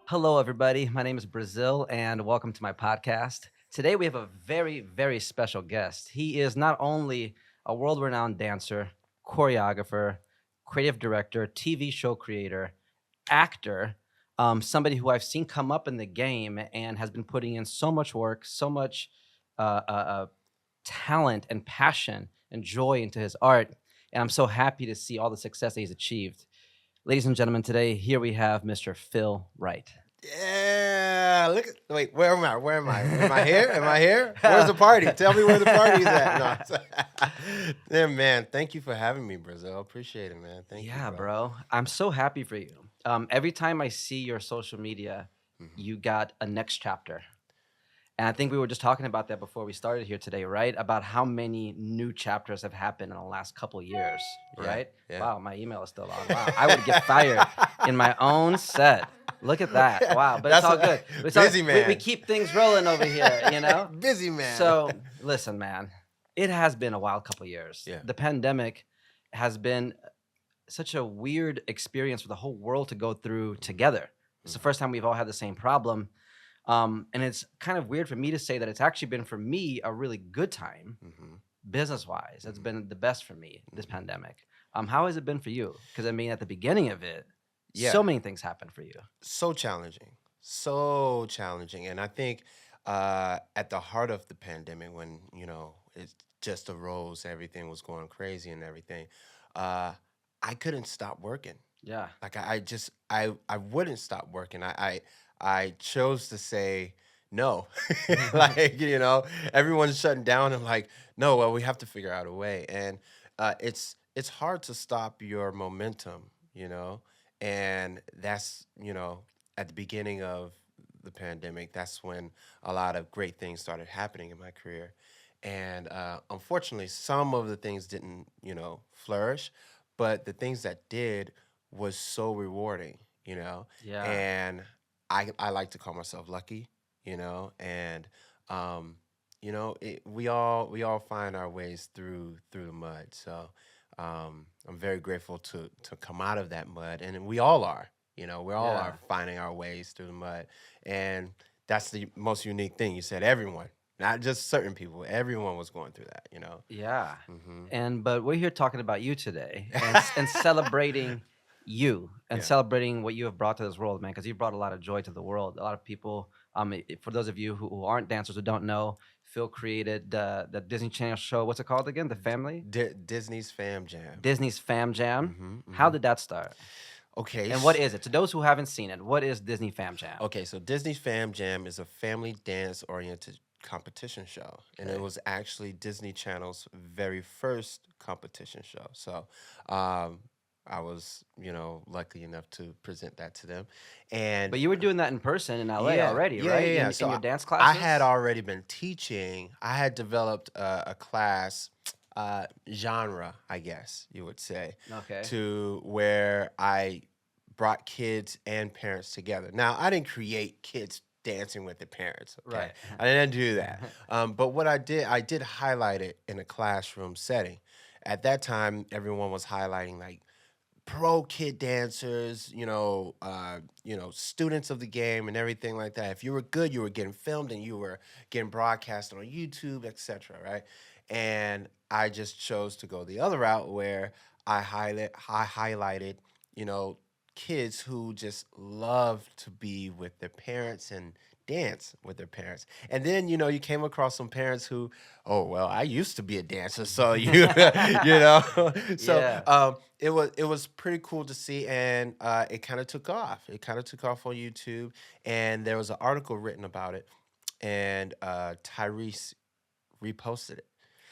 Hello, everybody. My name is Brazil, and welcome to my podcast. Today, we have a very, very special guest. He is not only a world renowned dancer, choreographer, creative director, TV show creator, actor, somebody who I've seen come up in the game and has been putting in so much work, so much talent and passion and joy into his art. And I'm so happy to see all the success that he's achieved. Ladies and gentlemen, today, here we have Mr. Phil Wright. Yeah, look at wait, where am I? Where am I? Am I here? Am I here? Where's the party? Tell me where the party's at. No. Yeah, man, thank you for having me, Brazil. Appreciate it, man. Thank you, Yeah, bro. bro. I'm so happy for you. Every time I see your social media, Hmm. you got a next chapter. And I think we were just talking about that before we started here today, right? About how many new chapters have happened in the last couple years, Yeah, right? yeah. Wow, my email is still on. Wow, I would get fired in my own set. Look at that. Wow, but it's That's all a good. It's all, busy we man. keep things rolling over here. Busy man. So listen, man, it has been a wild couple years. Yeah. The pandemic has been such a weird experience for the whole world to go through together. It's the Hmm. first time we've all had the same problem. And it's kind of weird for me to say that it's actually been for me a really good time Hmm. business wise. It's Hmm. been the best for me this Hmm. pandemic. How has it been for you? Because I mean, at the beginning of it, Yeah. so many things happened for you. So challenging, so challenging. And I think at the heart of the pandemic, when it just arose, everything was going crazy and everything, uh, I couldn't stop working. Yeah. Like I just I wouldn't stop working. I chose to say no. Like, everyone's shutting down. I'm like, no, well, we have to figure out a way. And it's hard to stop your momentum, and that's, at the beginning of the pandemic, that's when a lot of great things started happening in my career. And unfortunately, some of the things didn't, flourish, but the things that did was so rewarding, Yeah. and I like to call myself lucky, and um, we all find our ways through the mud. So I'm very grateful to come out of that mud, and we all are. We all Yeah. are finding our ways through the mud, and that's the most unique thing. You said everyone, not just certain people. Everyone was going through that. Yeah. Hmm. But we're here talking about you today and celebrating you and Yeah. celebrating what you have brought to this world, man, because you brought a lot of joy to the world. A lot of people, for those of you who aren't dancers who don't know, Phil created the Disney Channel show. What's it called again? The Family? Disney's Fam Jam. Disney's Fam Jam. Hmm. How Hmm. did that start? Okay. And what is it? To those who haven't seen it, what is Disney Fam Jam? Okay, so Disney Fam Jam is a family dance oriented competition show. And it Okay. was actually Disney Channel's very first competition show. So um, I was, lucky enough to present that to them. And But you were doing that in person in LA yeah, already, yeah, right? yeah, yeah. In So your dance I had classes? already been teaching. I had developed a class, genre, I guess you would say, Okay. to where I brought kids and parents together. Now, I didn't create kids dancing with their parents. Okay, Right. I didn't do that. But what I did highlight it in a classroom setting. At that time, everyone was highlighting like pro kid dancers, students of the game and everything like that. If you were good, you were getting filmed and you were getting broadcast on YouTube, etc. Right? And I just chose to go the other route where I highlighted, you know, kids who just love to be with their parents and dance with their parents. And then, you came across some parents who, oh well, I used to be a dancer, so you you know. So Yeah. it was pretty cool to see, and it kind of took off. It kind of took off on YouTube, and there was an article written about it, and Tyrese reposted it,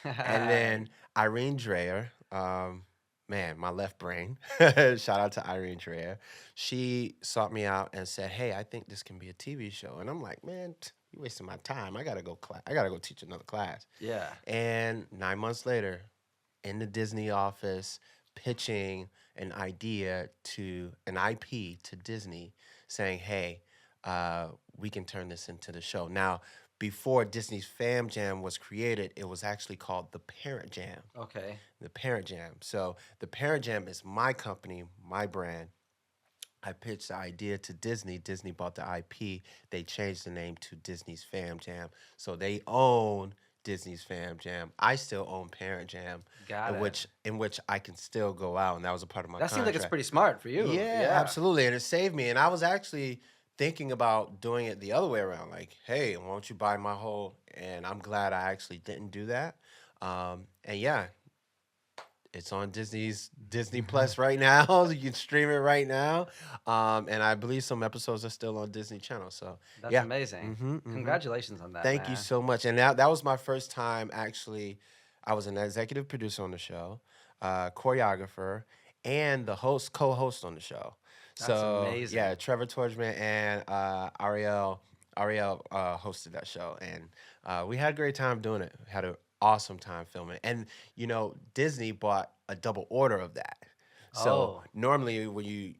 and then Irene Dreyer, man, my left brain, shout out to Irene Dreyer, she sought me out and said, "Hey, I think this can be a TV show," and I'm like, "Man, you wasting my time. I gotta go I gotta go teach another class." Yeah. And 9 months later, in the Disney office pitching an idea to an IP to Disney, saying, "Hey, we can turn this into the show." Now, before Disney's Fam Jam was created, it was actually called the Parent Jam. Okay. The Parent Jam. So the Parent Jam is my company, my brand, I pitched the idea to Disney. Disney bought the IP. They changed the name to Disney's Fam Jam. So they own Disney's Fam Jam. I still own Parent Jam, Got in it. which I can still go out, and that was a part of my That seems like it's contract. pretty smart for you. Yeah, Yeah. absolutely. And it saved me. And I was actually thinking about doing it the other way around. Like, hey, why don't you buy my whole? And I'm glad I actually didn't do that. And yeah, it's on Disney Plus right now. You can stream it right now. And I believe some episodes are still on Disney Channel. So That's yeah. amazing. Hmm. Congratulations on that, Thank you man. so much. And that was my first time actually. I was an executive producer on the show, choreographer, and the co-host on the show. That's So yeah, amazing. Trevor Torchman and Ariel hosted that show, and we had a great time doing it. Had an awesome time filming, and Disney bought a double order of that. So Oh, normally when you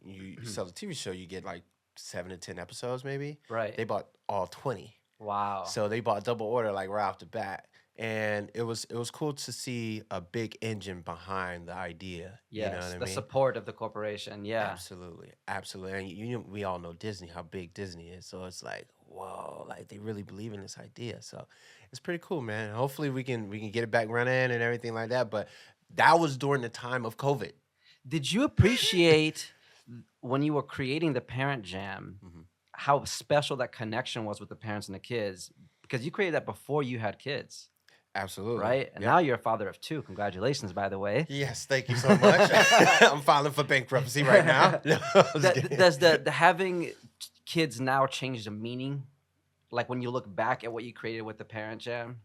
sell a TV show, you get like 7 to 10 episodes, maybe. right. They bought all 20. Wow. So they bought double order like right off the bat. And it was cool to see a big engine behind the idea. You know what Yes, I the mean? support of the corporation. Yeah. Absolutely, absolutely. And we all know Disney, how big Disney is. So it's like, whoa, like they really believe in this idea. So it's pretty cool, man. Hopefully we can get it back running and everything like that. But that was during the time of COVID. Did you appreciate when you were creating the Parent Jam, Hmm. how special that connection was with the parents and the kids? Because you created that before you had kids, Absolutely. right? And Yep. now you're a father of two. Congratulations, by the way. Yes, thank you so much. I'm filing for bankruptcy right now. No, I'm just kidding. Does the having kids now change the meaning? Like when you look back at what you created with the Parent Jam?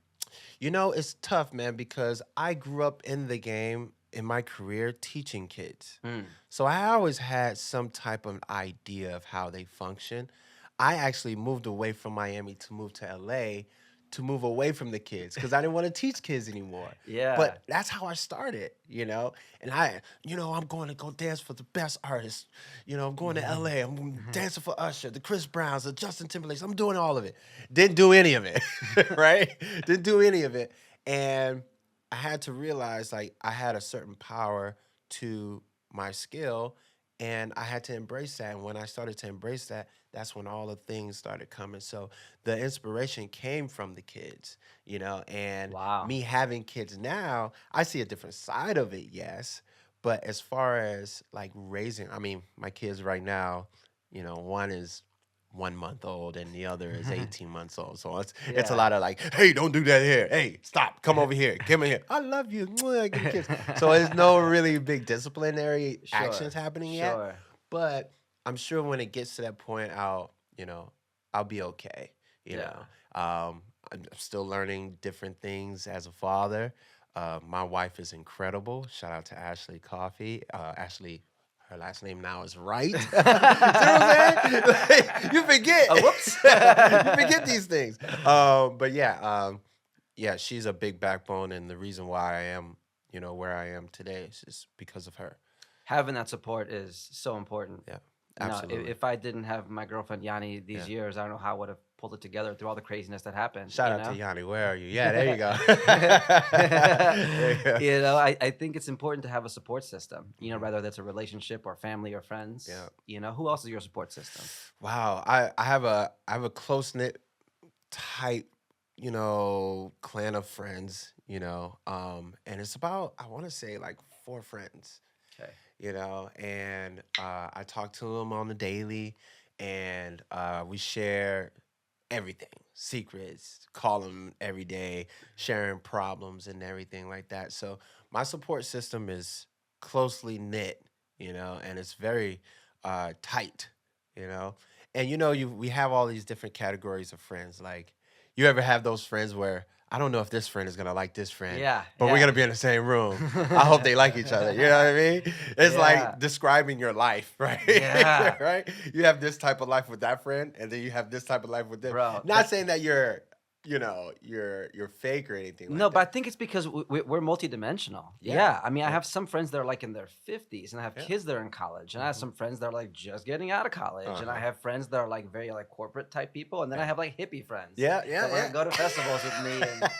It's tough, man, because I grew up in the game in my career teaching kids. Mm. So I always had some type of idea of how they function. I actually moved away from Miami to move to LA to move away from the kids because I didn't want to teach kids anymore. Yeah. But that's how I started. And I'm going to go dance for the best artists. I'm going to LA. I'm dancing for Usher, the Chris Browns, the Justin Timberlakes. I'm doing all of it. Didn't do any of it, right? Didn't do any of it. And I had to realize like I had a certain power to my skill and I had to embrace that. And when I started to embrace that, that's when all the things started coming. So the inspiration came from the kids, and Wow. me having kids now, I see a different side of it, yes. But as far as like raising, I mean, my kids right now, one is 1 month old and the other is 18 months old. So it's a Yeah. lot of like, hey, don't do that here. Hey, stop, come over here. Come in here. I love you. Mwah, give me a kiss. So there's no really big disciplinary Sure. actions happening yet. Sure. But I'm sure when it gets to that point, I'll be okay. You Yeah. know, I'm still learning different things as a father. My wife is incredible. Shout out to Ashley Coffee. Ashley, her last name now is Wright. See what I'm saying? Like, you forget. Oh, whoops. You forget these things. But yeah, she's a big backbone, and the reason why I am, where I am today is just because of her. Having that support is so important. Yeah, If, absolutely. if I didn't have my girlfriend Yanni these Yeah. years, I don't know how I would have pulled it together through all the craziness that happened. Shout You out to know. Yanni. Where are you? Yeah, there you go. There you go. I think it's important to have a support system. Mhm. Whether that's a relationship or family or friends. Yeah. Who else is your support system? Wow. I have a close knit type, clan of friends, and it's about I want to say like 4 friends. Okay. And I talk to them on the daily, and we share everything, secrets, call them every day, sharing problems and everything like that. So my support system is closely knit, and it's very tight, you know. And we have all these different categories of friends. Like, you ever have those friends where I don't know if this friend is gonna like this friend, Yeah. but we're Yeah. gonna be in the same room. I hope they like each other. You know what I mean? It's Yeah. like describing your life, right? Yeah. Right? You have this type of life with that friend, and then you have this type of life with them. Bro, Not saying that you're fake or anything No, like but I that. think it's because we're multidimensional. Yeah. Yeah. I mean, I Yeah. have some friends that are like in their 50s, and I have Yeah. kids that are in college, and I have Mhm. some friends that are like just getting out of college, and I Uh-huh. have friends that are like very like corporate type people, and then I Yeah. have like hippie friends Yeah, yeah, that want yeah. to go to festivals with me. And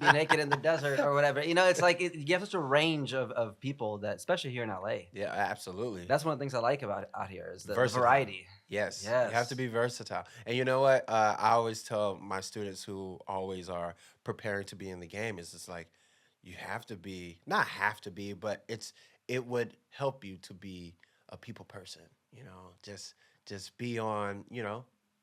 be naked in the desert or whatever. It's like you have such a range of people that, especially here in LA. Yeah, absolutely. That's one of the things I like about out here is the Versatile. variety. Yes, you have to Yes. be versatile. And you know what? I always tell my students who always are preparing to be in the game is it's like you have to be, not have to be, but it would help you to be a people person. Just be on.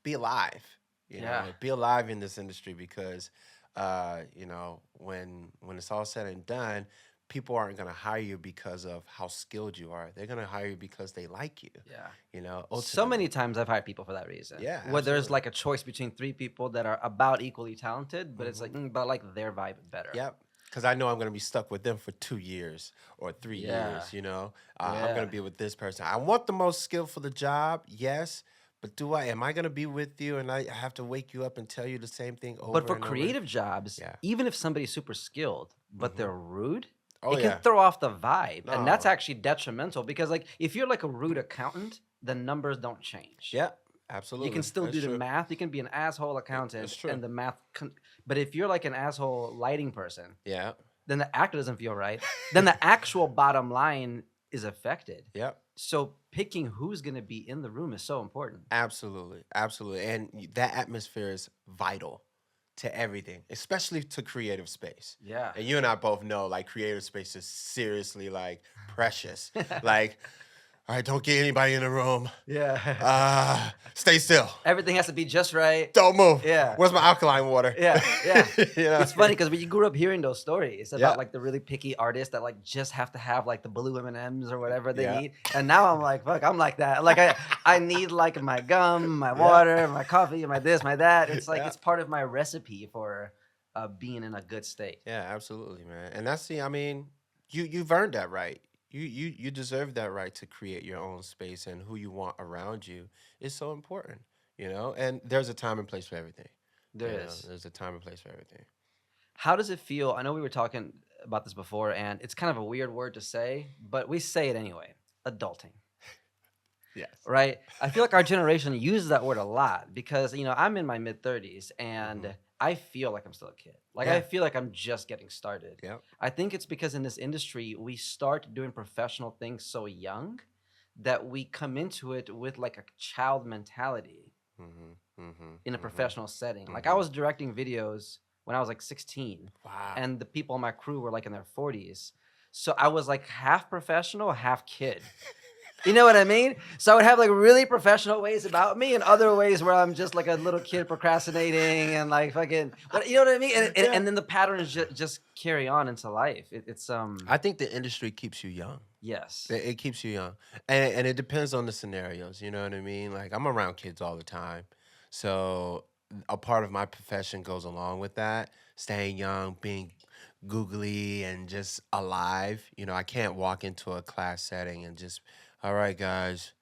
Be alive. Yeah. Be alive in this industry because, when it's all said and done, people aren't going to hire you because of how skilled you are. They're going to hire you because they like you. Yeah. So Ultimately. many times I've hired people for that reason. Yeah, Where there's absolutely. like a choice between three people that are about equally talented, but it's Hmm. like, but I like their vibe better. Yep. Because I know I'm going to be stuck with them for 2 years or 3 years. Yeah. I'm going Yeah. to be with this person. I want the most skill for the job, yes. But am I going to be with you and I have to wake you up and tell you the same thing But over for and over? creative jobs, Yeah. even if somebody's super skilled, but Hmm. they're rude, Oh, it can yeah. throw off the vibe. And that's No. actually detrimental because, like, if you're like a rude accountant, the numbers don't change. Yeah, You can absolutely. still That's do the true. math. You can be an asshole accountant That's true. and the but if you're like an asshole lighting person, Yeah. then the actor doesn't feel right. Then the actual bottom line is affected. Yep. So picking who's going to be in the room is so important. Absolutely. Absolutely. And that atmosphere is vital to everything, especially to creative space. Yeah. And you and I both know like creative space is seriously like precious. Like, all right, don't get anybody in the room. Yeah. Stay still. Everything has to be just right. Don't move. Yeah. Where's my alkaline water? Yeah. Yeah. you know? It's funny because when you grew up hearing those stories Yeah. about like the really picky artists that like just have to have like the blue M&Ms or whatever they Yeah. need, and now I'm like, fuck, I'm like that. Like I need like my gum, my Yeah. water, my coffee, my this, my that. It's like Yeah. it's part of my recipe for being in a good state. Yeah, absolutely, man. And I mean, you've earned that right. You deserve that right to create your own space and who you want around you is so important, And there's a time and place for everything. There is. There's a time and place for everything. How does it feel? I know we were talking about this before, and it's kind of a weird word to say, but we say it anyway. Adulting. Yes. Right? I feel like our generation uses that word a lot because, I'm in my mid 30s Hmm. and I feel like I'm still a kid. Like, I Yeah. feel like I'm just getting started. Yep. I think it's because in this industry, we start doing professional things so young that we come into it with like a child mentality Hmm. Hmm. in a Hmm. professional setting. Like, I Hmm. was directing videos when I was like 16, Wow. and the people on my crew were like in their 40s. So I was like half professional, half kid. You know what I mean? So I would have like really professional ways about me and other ways where I'm just like a little kid procrastinating and like fucking, but you know what I mean? And, and, Yeah. and then the patterns just carry on into life. It's I think the industry keeps you young. yes, It keeps you young, and it depends on the scenarios. You know what I mean? Like I'm around kids all the time, so a part of my profession goes along with that. Staying young, being googly, and just alive. I can't walk into a class setting and just, all right, guys,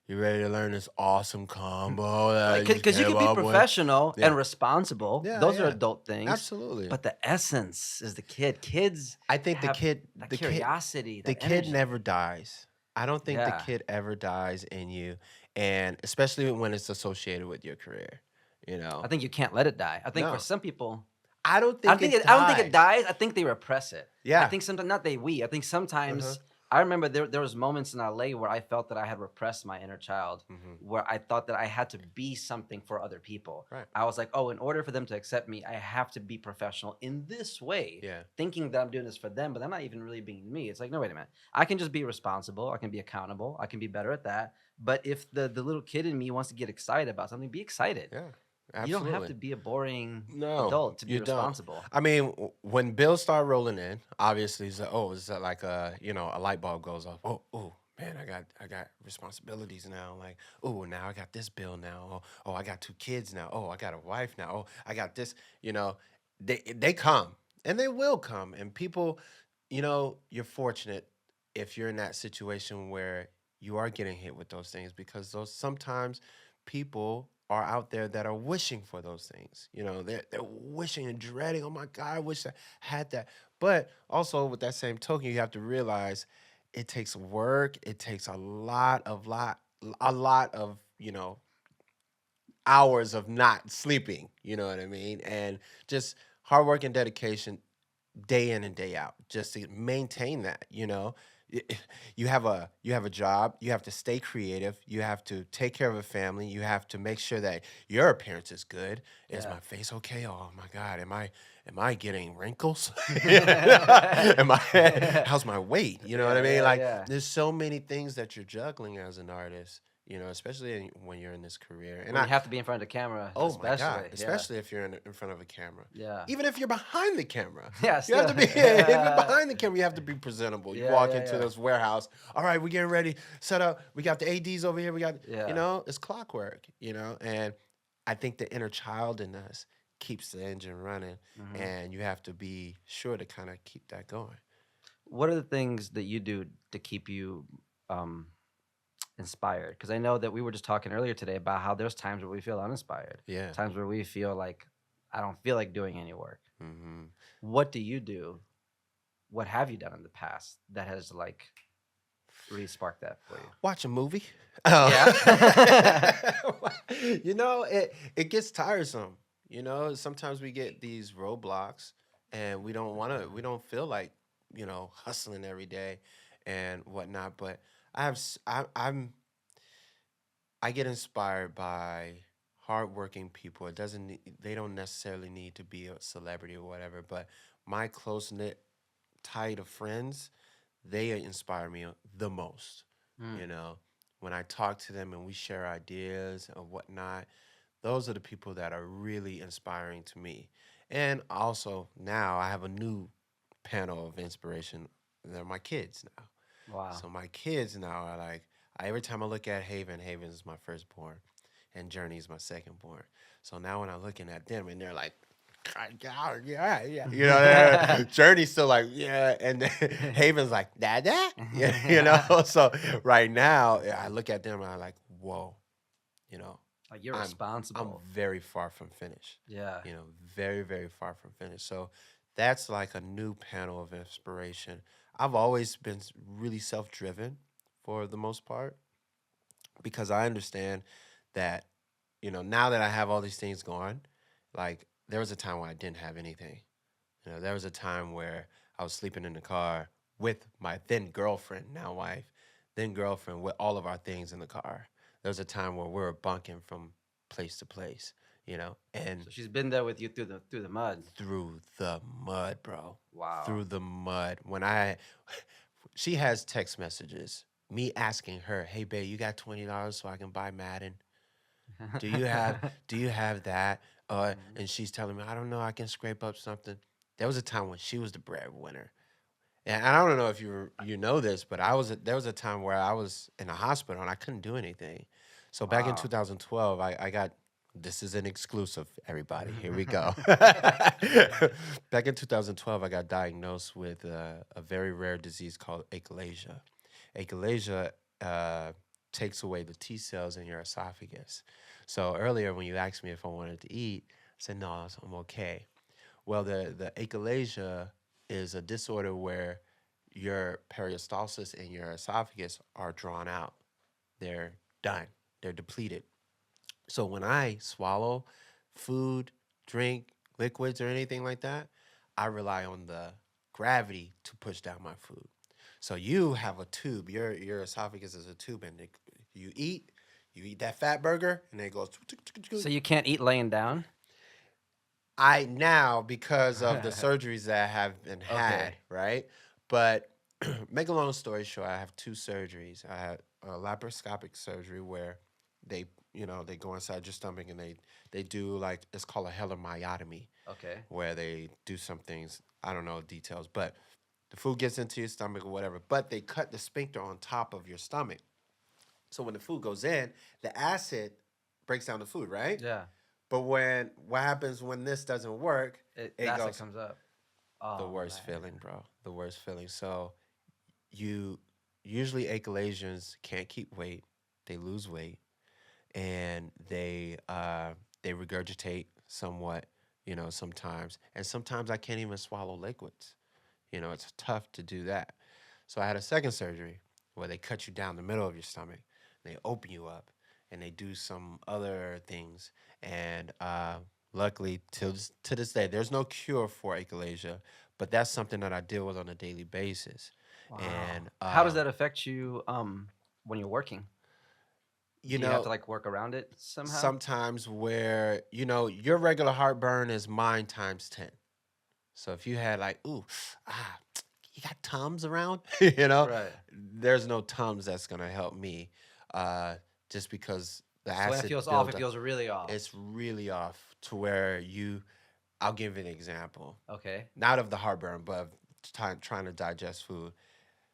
you ready to learn this awesome combo that I like just because you came can be up with? professional Yeah, and responsible. yeah, Those are yeah, adult things, absolutely. but the essence is the kid. Kids I think have that curiosity, the that kid energy. never dies. I don't think the Yeah, kid ever dies in you, and especially when it's associated with your career. You I know, think you can't let it die. I think for no, some people, I don't think it I don't think it dies. dies. I think they repress it. I Yeah. think sometimes not they we. I think Uh-huh. sometimes I remember there was moments in LA where I felt that I had repressed my inner child, Hmm. where I thought that I had to be something for other people. Right. I was like, oh, in order for them to accept me, I have to be professional in this way, Yeah. thinking that I'm doing this for them, but I'm not even really being me. It's like, no, wait a minute. I can just be responsible. I can be accountable. I can be better at that. But if the little kid in me wants to get excited about something, be excited. Yeah. You don't have Absolutely. to be a boring No, adult to be you don't. responsible. I mean, when bills start rolling in, obviously, it's like, oh, is that like a light bulb goes off? Oh, man, I got responsibilities now. Like, oh, now I got this bill now. Oh, I got 2 kids now. Oh, I got a wife now. Oh, I got this. They come and they will come, and people, you're fortunate if you're in that situation where you are getting hit with those things because those sometimes people are out there that are wishing for those things. They're wishing and dreading. Oh my God, I wish I had that. But also with that same token, you have to realize it takes work. It takes a lot of hours of not sleeping. You know what I mean? And just hard work and dedication day in and day out just to maintain that, you know. You have a job, you have to stay creative, you have to take care of a family, you have to make sure that your appearance is good. Is Yeah. my face okay? Oh my god, am I getting wrinkles? am I how's my weight? You know what I Yeah, mean? yeah, Like yeah. there's so many things that you're juggling as an artist, you know, especially when you're in this career. And When you have to be in front of the camera, oh my God, especially. Yeah. especially if you're in front of a camera. Yeah. Even if you're behind the camera, Yeah, you have still. to be, if you're behind the camera, you have to be presentable. You Yeah, walk yeah, into yeah. this warehouse, all right, we're getting ready, set up. We got the ADs over here. We got, you Yeah. know, it's clockwork, you know, and I think the inner child in us keeps the engine running, Hmm. and you have to be sure to kind of keep that going. What are the things that you do to keep you um, inspired? Because I know that we were just talking earlier today about how there's times where we feel uninspired, Yeah. times where we feel like I don't feel like doing any work. Hmm. What do you do? What have you done in the past that has like really sparked that for you? Watch a movie. Oh. Yeah. You know, it gets tiresome. You know, sometimes we get these roadblocks and we don't feel like, you know, hustling every day and whatnot. But I get inspired by hardworking people. They don't necessarily need to be a celebrity or whatever, but my close knit tight of friends, they inspire me the most. Mm. You know, when I talk to them and we share ideas and whatnot, those are the people that are really inspiring to me. And also now I have a new panel of inspiration. They're my kids now. Wow. So my kids now are like, every time I look at Haven is my firstborn, and Journey is my secondborn. So now when I'm looking at them and they're like, yeah, yeah, yeah. You know, Journey's still like, yeah. And then Haven's like, Dada? Yeah, you know? So right now, I look at them and I'm like, whoa, you know, Like you're I'm responsible. very far from finished. Yeah. You know, very, very far from finished. So that's like a new panel of inspiration. I've always been really self driven for the most part because I understand that, you know, now that I have all these things going, like there was a time when I didn't have anything. You know, there was a time where I was sleeping in the car with my then girlfriend, now wife, then girlfriend, with all of our things in the car. There was a time where we were bunking from place to place, you know, and So she's been there with you through the mud. through the mud, bro. Wow. Through the mud. She has text messages, me asking her, "Hey, babe, you got $20 so I can buy Madden? Do you have do you have that?" Mhm. And she's telling me, "I don't know, I can scrape up something." There was a time when she was the breadwinner. And I don't know if you know this, but there was a time where I was in a hospital and I couldn't do anything. So back in Wow. 2012, I got this is an exclusive, everybody. Here we go. Back in 2012, I got diagnosed with a very rare disease called achalasia. Achalasia uh, takes away the T cells in your esophagus. So earlier, when you asked me if I wanted to eat, I said no, I'm okay. Well, the achalasia is a disorder where your peristalsis and your esophagus are drawn out. They're done. They're depleted. So when I swallow food, drink, liquids, or anything like that, I rely on the gravity to push down my food. So you have a tube. Your esophagus is a tube, and you eat, you eat that fat burger, and then it goes. So you can't eat laying down? I now because of the surgeries that have been Okay. had, right? But make a long story short, I have two surgeries. I had a laparoscopic surgery where they, you know, they go inside your stomach and they do like it's called a helemyotomy, Okay. where they do some things. I don't know details, but the food gets into your stomach or whatever. But they cut the sphincter on top of your stomach, so when the food goes in, the acid breaks down the food, right? Yeah. But when what happens when this doesn't work, It it that's what goes comes up. the Oh worst man. feeling, bro. The worst feeling. So you usually achalasians can't keep weight. They lose weight and they regurgitate somewhat, you know, sometimes. And sometimes I can't even swallow liquids. You know, it's tough to do that. So I had a second surgery where they cut you down the middle of your stomach, they open you up, and they do some other things. And Luckily, to this day, there's no cure for achalasia, but that's something that I deal with on a daily basis. Wow. And How does that affect you when you're working? you Do you have know, to like work around it somehow? sometimes where your regular heartburn is mine times 10. So if you had like, ooh, ah, you got Tums around, Right. there's no Tums that's gonna help me, uh, just because the So when it acid feels off, it buildup, feels really off. it's really off to where you. I'll give you an example, Okay. not of the heartburn, but of trying to digest food.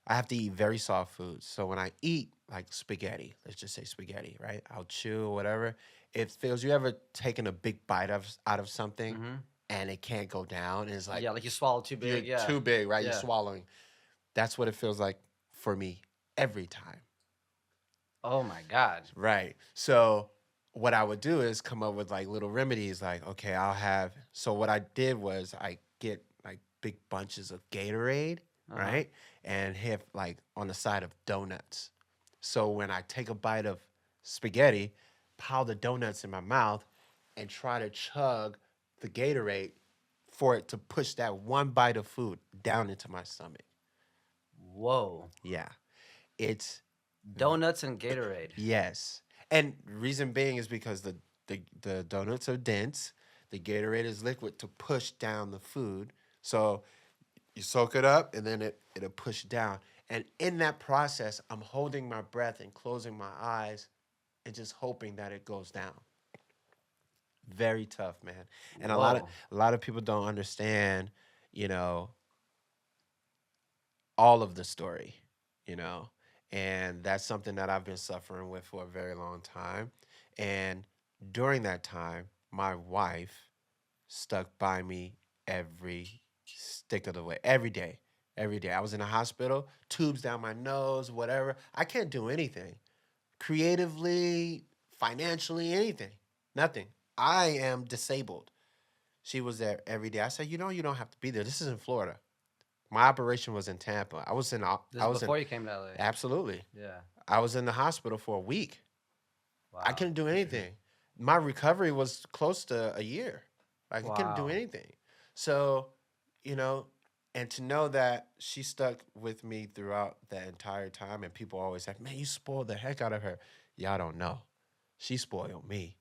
I have to eat very soft foods. So when I eat like spaghetti, let's just say spaghetti, right? I'll chew or whatever. It feels, you ever taken a big bite out of something Mm-hmm. and it can't go down? And it's like Yeah, like you swallowed too you're big. Yeah. too big, right? You're Yeah. swallowing. That's what it feels like for me every time. Oh my God. Right. So what I would do is come up with like little remedies like, okay, I'll have, so what I did was I get like big bunches of Gatorade, Uh-huh. right? And have like on the side of donuts. So when I take a bite of spaghetti, pile the donuts in my mouth and try to chug the Gatorade for it to push that one bite of food down into my stomach. Whoa. Yeah. It's Donuts and Gatorade. Yes. And reason being is because the donuts are dense, the Gatorade is liquid to push down the food. So you soak it up and then it'll push down. And in that process, I'm holding my breath and closing my eyes and just hoping that it goes down. Very tough, man. And Whoa. a lot of people don't understand, you know, all of the story, you know, and that's something that I've been suffering with for a very long time. And during that time, my wife stuck by me every stick of the way, every day. Every day. I was in the hospital, tubes down my nose, whatever. I can't do anything creatively, financially, anything. Nothing. I am disabled. She was there every day. I said, you don't have to be there. This is in Florida. My operation was in Tampa. This I is was in before you came to LA. absolutely. Yeah. I was in the hospital for a week. I Wow. couldn't do anything. My recovery was close to a year. Like I couldn't do Wow. anything. So, you know, and to know that she stuck with me throughout that entire time, and people always say, "Man, you spoiled the heck out of her." Y'all don't know. She spoiled me.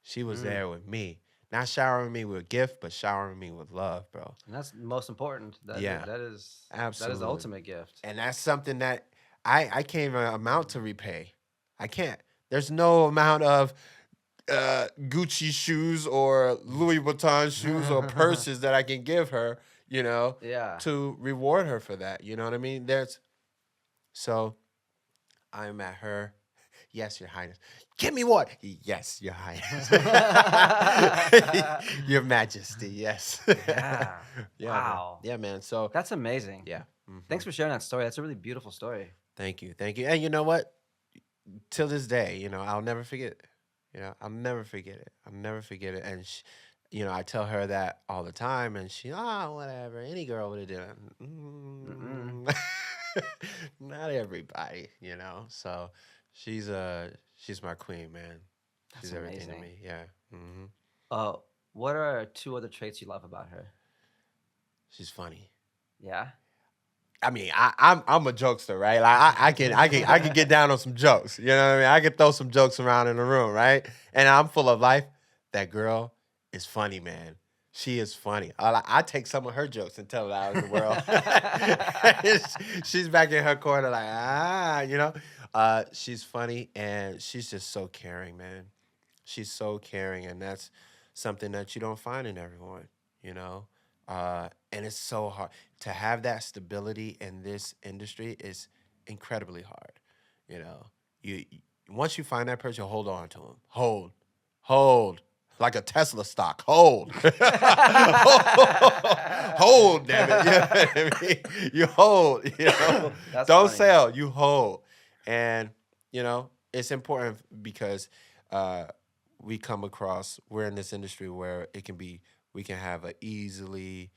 She was Mm. there with me, not showering me with gift, but showering me with love, bro. And that's most important. Yeah, That is the absolutely. ultimate gift. And that's something that I can't even amount to repay. I can't. There's no amount of Gucci shoes or Louis Vuitton shoes or purses that I can give her, Yeah. to reward her for that. You know what I mean? So I'm at her. Yes, Your Highness. Give me what? Yes, Your Highness. Your Majesty. Yes. Yeah. Yeah, man. Wow. Yeah, man. So That's amazing. yeah. Hmm. Thanks for sharing that story. That's a really beautiful story. Thank you. Thank you. And you know what? Till this day, I'll never forget it. I'll never forget it. I'll never forget it. And I tell her that all the time, and she, whatever. Any girl would have done it. Mm-mm. Not everybody, So she's my queen, man. That's She's everything to amazing. me. Yeah. Uh, what are two other traits you love about her? She's funny. Yeah. I mean, I'm a jokester, right? Like I can get down on some jokes. You know what I mean? I can throw some jokes around in the room, right? And I'm full of life. That girl is funny, man. She is funny. I take some of her jokes and tell it out in the world. She's back in her corner, like she's funny and she's just so caring, man. She's so caring, and that's something that you don't find in everyone, you know. And it's so hard to have that stability in this industry is incredibly hard. You know, once you find that person, hold on to them, hold, like a Tesla stock, hold, hold, damn it, you know what I mean? You hold, That's don't funny. sell, you hold, and it's important because uh, we're in this industry where we can have a easily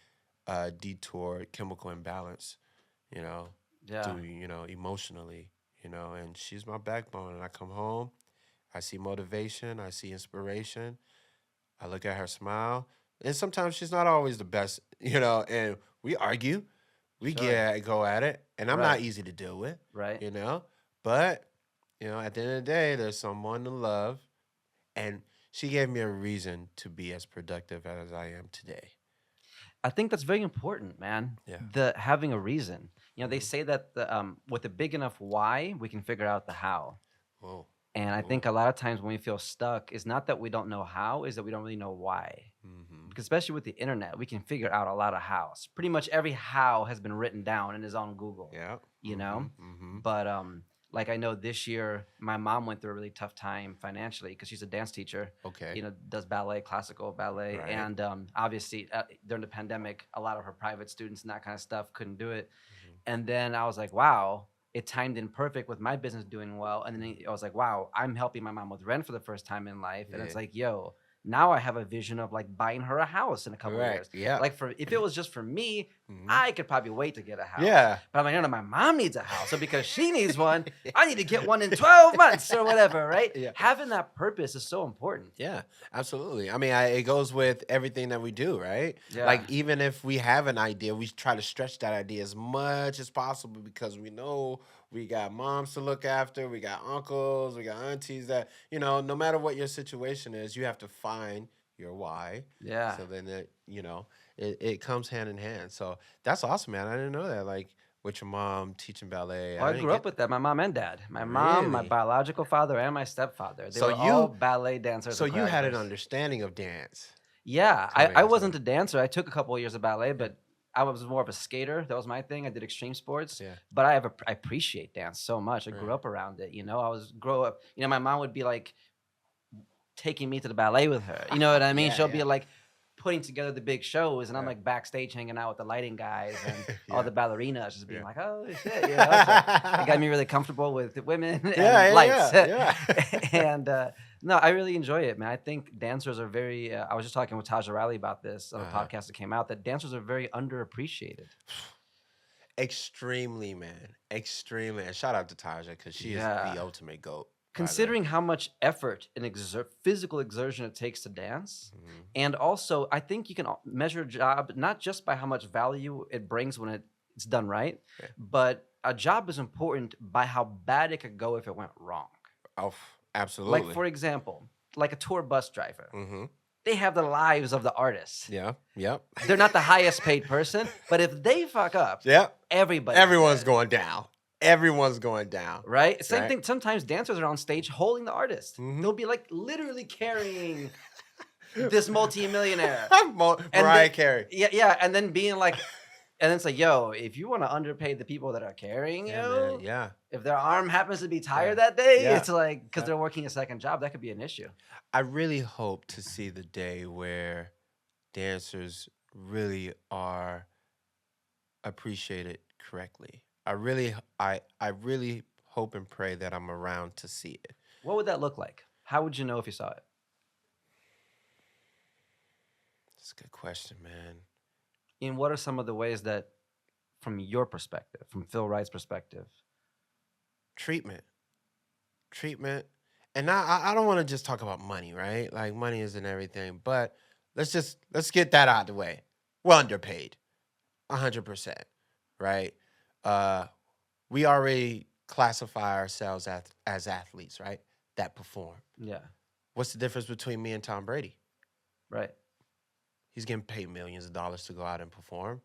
detoured chemical imbalance, you know, Yeah. through, emotionally, and she's my backbone. And I come home, I see motivation, I see inspiration, I look at her smile, and sometimes she's not always the best, and we argue, we Sure. go at it, and I'm not Right. easy to deal with, Right. you know. But at the end of the day, there's someone to love, and she gave me a reason to be as productive as I am today. I think that's very important, man. Yeah. The having a reason. They Hmm. say that with a big enough why, we can figure out the how. Whoa. And I Whoa. think a lot of times when we feel stuck, it's not that we don't know how, is that we don't really know why. Hmm. Because especially with the internet, we can figure out a lot of hows. Pretty much every how has been written down and is on Google, Yeah. you Hmm. know? Hmm. But like I know this year my mom went through a really tough time financially because she's a dance teacher, Okay. does ballet, classical ballet, Right. and obviously during the pandemic, a lot of her private students and that kind of stuff couldn't do it. Hmm. And then I was like, wow, it timed in perfect with my business doing well. And then Hmm. I was like, wow, I'm helping my mom with rent for the first time in life. And it's Yeah. like, yo, now I have a vision of like buying her a house in a couple of Right. years. Yeah. Like for if it was just for me, Hmm. I could probably wait to get a house. Yeah. But I'm like, no, no, my mom needs a house. So because she needs one, I need to get one in 12 months or whatever, right? Yeah. Having that purpose is so important. Yeah, absolutely. I mean, it goes with everything that we do, right? Yeah. Like, even if we have an idea, we try to stretch that idea as much as possible because we know we got moms to look after, we got uncles, we got aunties that, no matter what your situation is, you have to find your why. Yeah. So then it comes hand in hand. So that's awesome, man. I didn't know that. Like, with your mom teaching ballet, Well, I I didn't grew up get with that. My mom and dad. My mom, my really. biological father, and my stepfather. They So were all you, ballet dancers so and you had an choreographers. understanding of dance Yeah, coming I into it. wasn't a dancer. I took a couple of years of ballet, Yeah. but I was more of a skater. That was my thing. I did extreme sports, Yeah. but I appreciate dance so much. I grew Right. up around it. I was grow up. My mom would be like taking me to the ballet with her. You know what I mean? Yeah, She'll be yeah. like putting together the big shows, and I'm Yeah. like backstage hanging out with the lighting guys and all Yeah. the ballerinas, just being Yeah. like, "Oh shit!" So it got me really comfortable with women and Yeah, lights. yeah, yeah, yeah. And no, I really enjoy it, man. I think dancers are very. I was just talking with Taj Riley about this on a Uh-huh. podcast that came out that dancers are very underappreciated. Extremely, man. Extremely. And shout out to Taja because she is Yeah. the ultimate GOAT, by the way. Considering how much effort and physical exertion it takes to dance, Mhm. and also I think you can measure a job not just by how much value it brings when it's done right, Yeah. but a job is important by how bad it could go if it went wrong. Oh, Like absolutely. for example, like a tour bus driver, Mm-hmm. they have the lives of the artists. Yeah. Yep. They're not the highest paid person, but if they fuck up, Yep. everybody's Everyone's dead. going down. Everyone's going down. Right? Same Right. thing. Sometimes dancers are on stage holding the artist. Mhm. They'll be like literally carrying this multi-millionaire. And Mariah then, Carey. yeah, and then being like, and then it's like, yo, if you want to underpay the people that are carrying Yeah, man. you, Yeah. if their arm happens to be tired Yeah. that day, Yeah. it's like because Yeah. they're working a second job, that could be an issue. I really hope to see the day where dancers really are appreciated correctly. I really hope and pray that I'm around to see it. What would that look like? How would you know if you saw it? That's a good question, man. And what are some of the ways that, from your perspective, from Phil Wright's perspective? Treatment. Treatment. And I don't want to just talk about money, right? Like, money isn't everything, but let's get that out of the way. We're underpaid. 100%, right? We already classify ourselves as athletes, right? That perform. Yeah, What's the difference between me and Tom Brady? right. He's getting paid millions of dollars to go out and perform,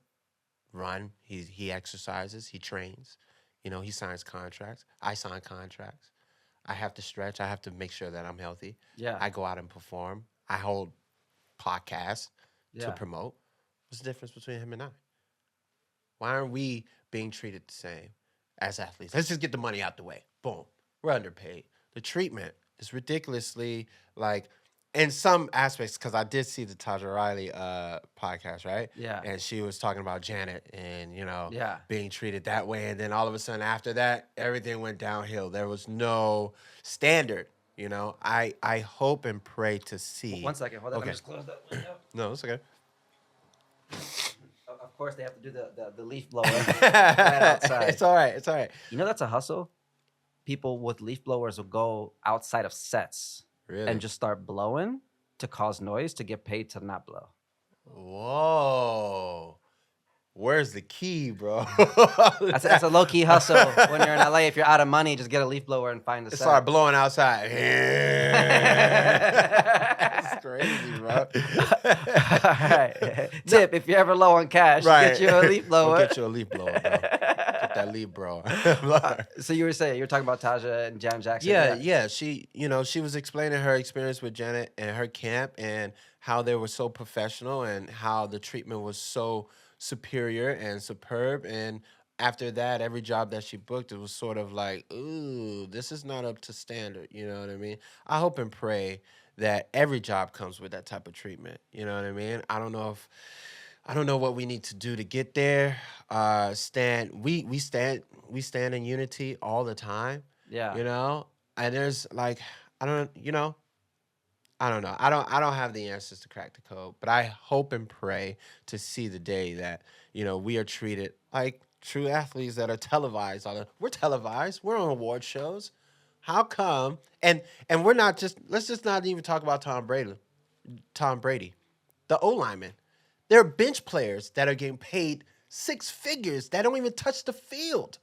run. He exercises, he trains. He signs contracts. I sign contracts. I have to stretch. I have to make sure that I'm healthy. Yeah, I go out and perform. I hold podcasts to yeah. promote. What's the difference between him and I? Why aren't we being treated the same as athletes? Let's just get the money out the way. Boom. We're underpaid. The treatment is ridiculously, like, in some aspects, because I did see the Taja Riley podcast, right? Yeah. And she was talking about Janet and, Yeah. being treated that way. And then all of a sudden after that, everything went downhill. There was no standard. I hope and pray to see. One second, hold on. Let Okay. me just close that window. No, it's okay. Of course, they have to do the leaf blower right outside. It's all right. It's all right. That's a hustle. People with leaf blowers will go outside of sets Really? and just start blowing to cause noise to get paid to not blow. Whoa. Where's the key, bro? That's a low key hustle when you're in LA. If you're out of money, just get a leaf blower and find a set. Start blowing outside. That's crazy, bro. All right. Tip: if you're ever low on cash, Right. get you a leaf blower. Go get you a leaf blower, bro. Get that leaf, bro. So you were saying you were talking about Taja and Janet Jackson. Yeah. She, she was explaining her experience with Janet and her camp and how they were so professional and how the treatment was so superior and superb. And after that, every job that she booked, it was sort of like, ooh, this is not up to standard. You know what I mean? I hope and pray that every job comes with that type of treatment. You know what I mean? I don't know what we need to do to get there. We stand in unity all the time. Yeah. And there's like I don't you know I don't know. I don't have the answers to crack the code, but I hope and pray to see the day that we are treated like true athletes that are televised. We're televised. We're on award shows. How come? And we're not just. Let's just not even talk about Tom Brady. Tom Brady, the O lineman. There are bench players that are getting paid six figures that don't even touch the field.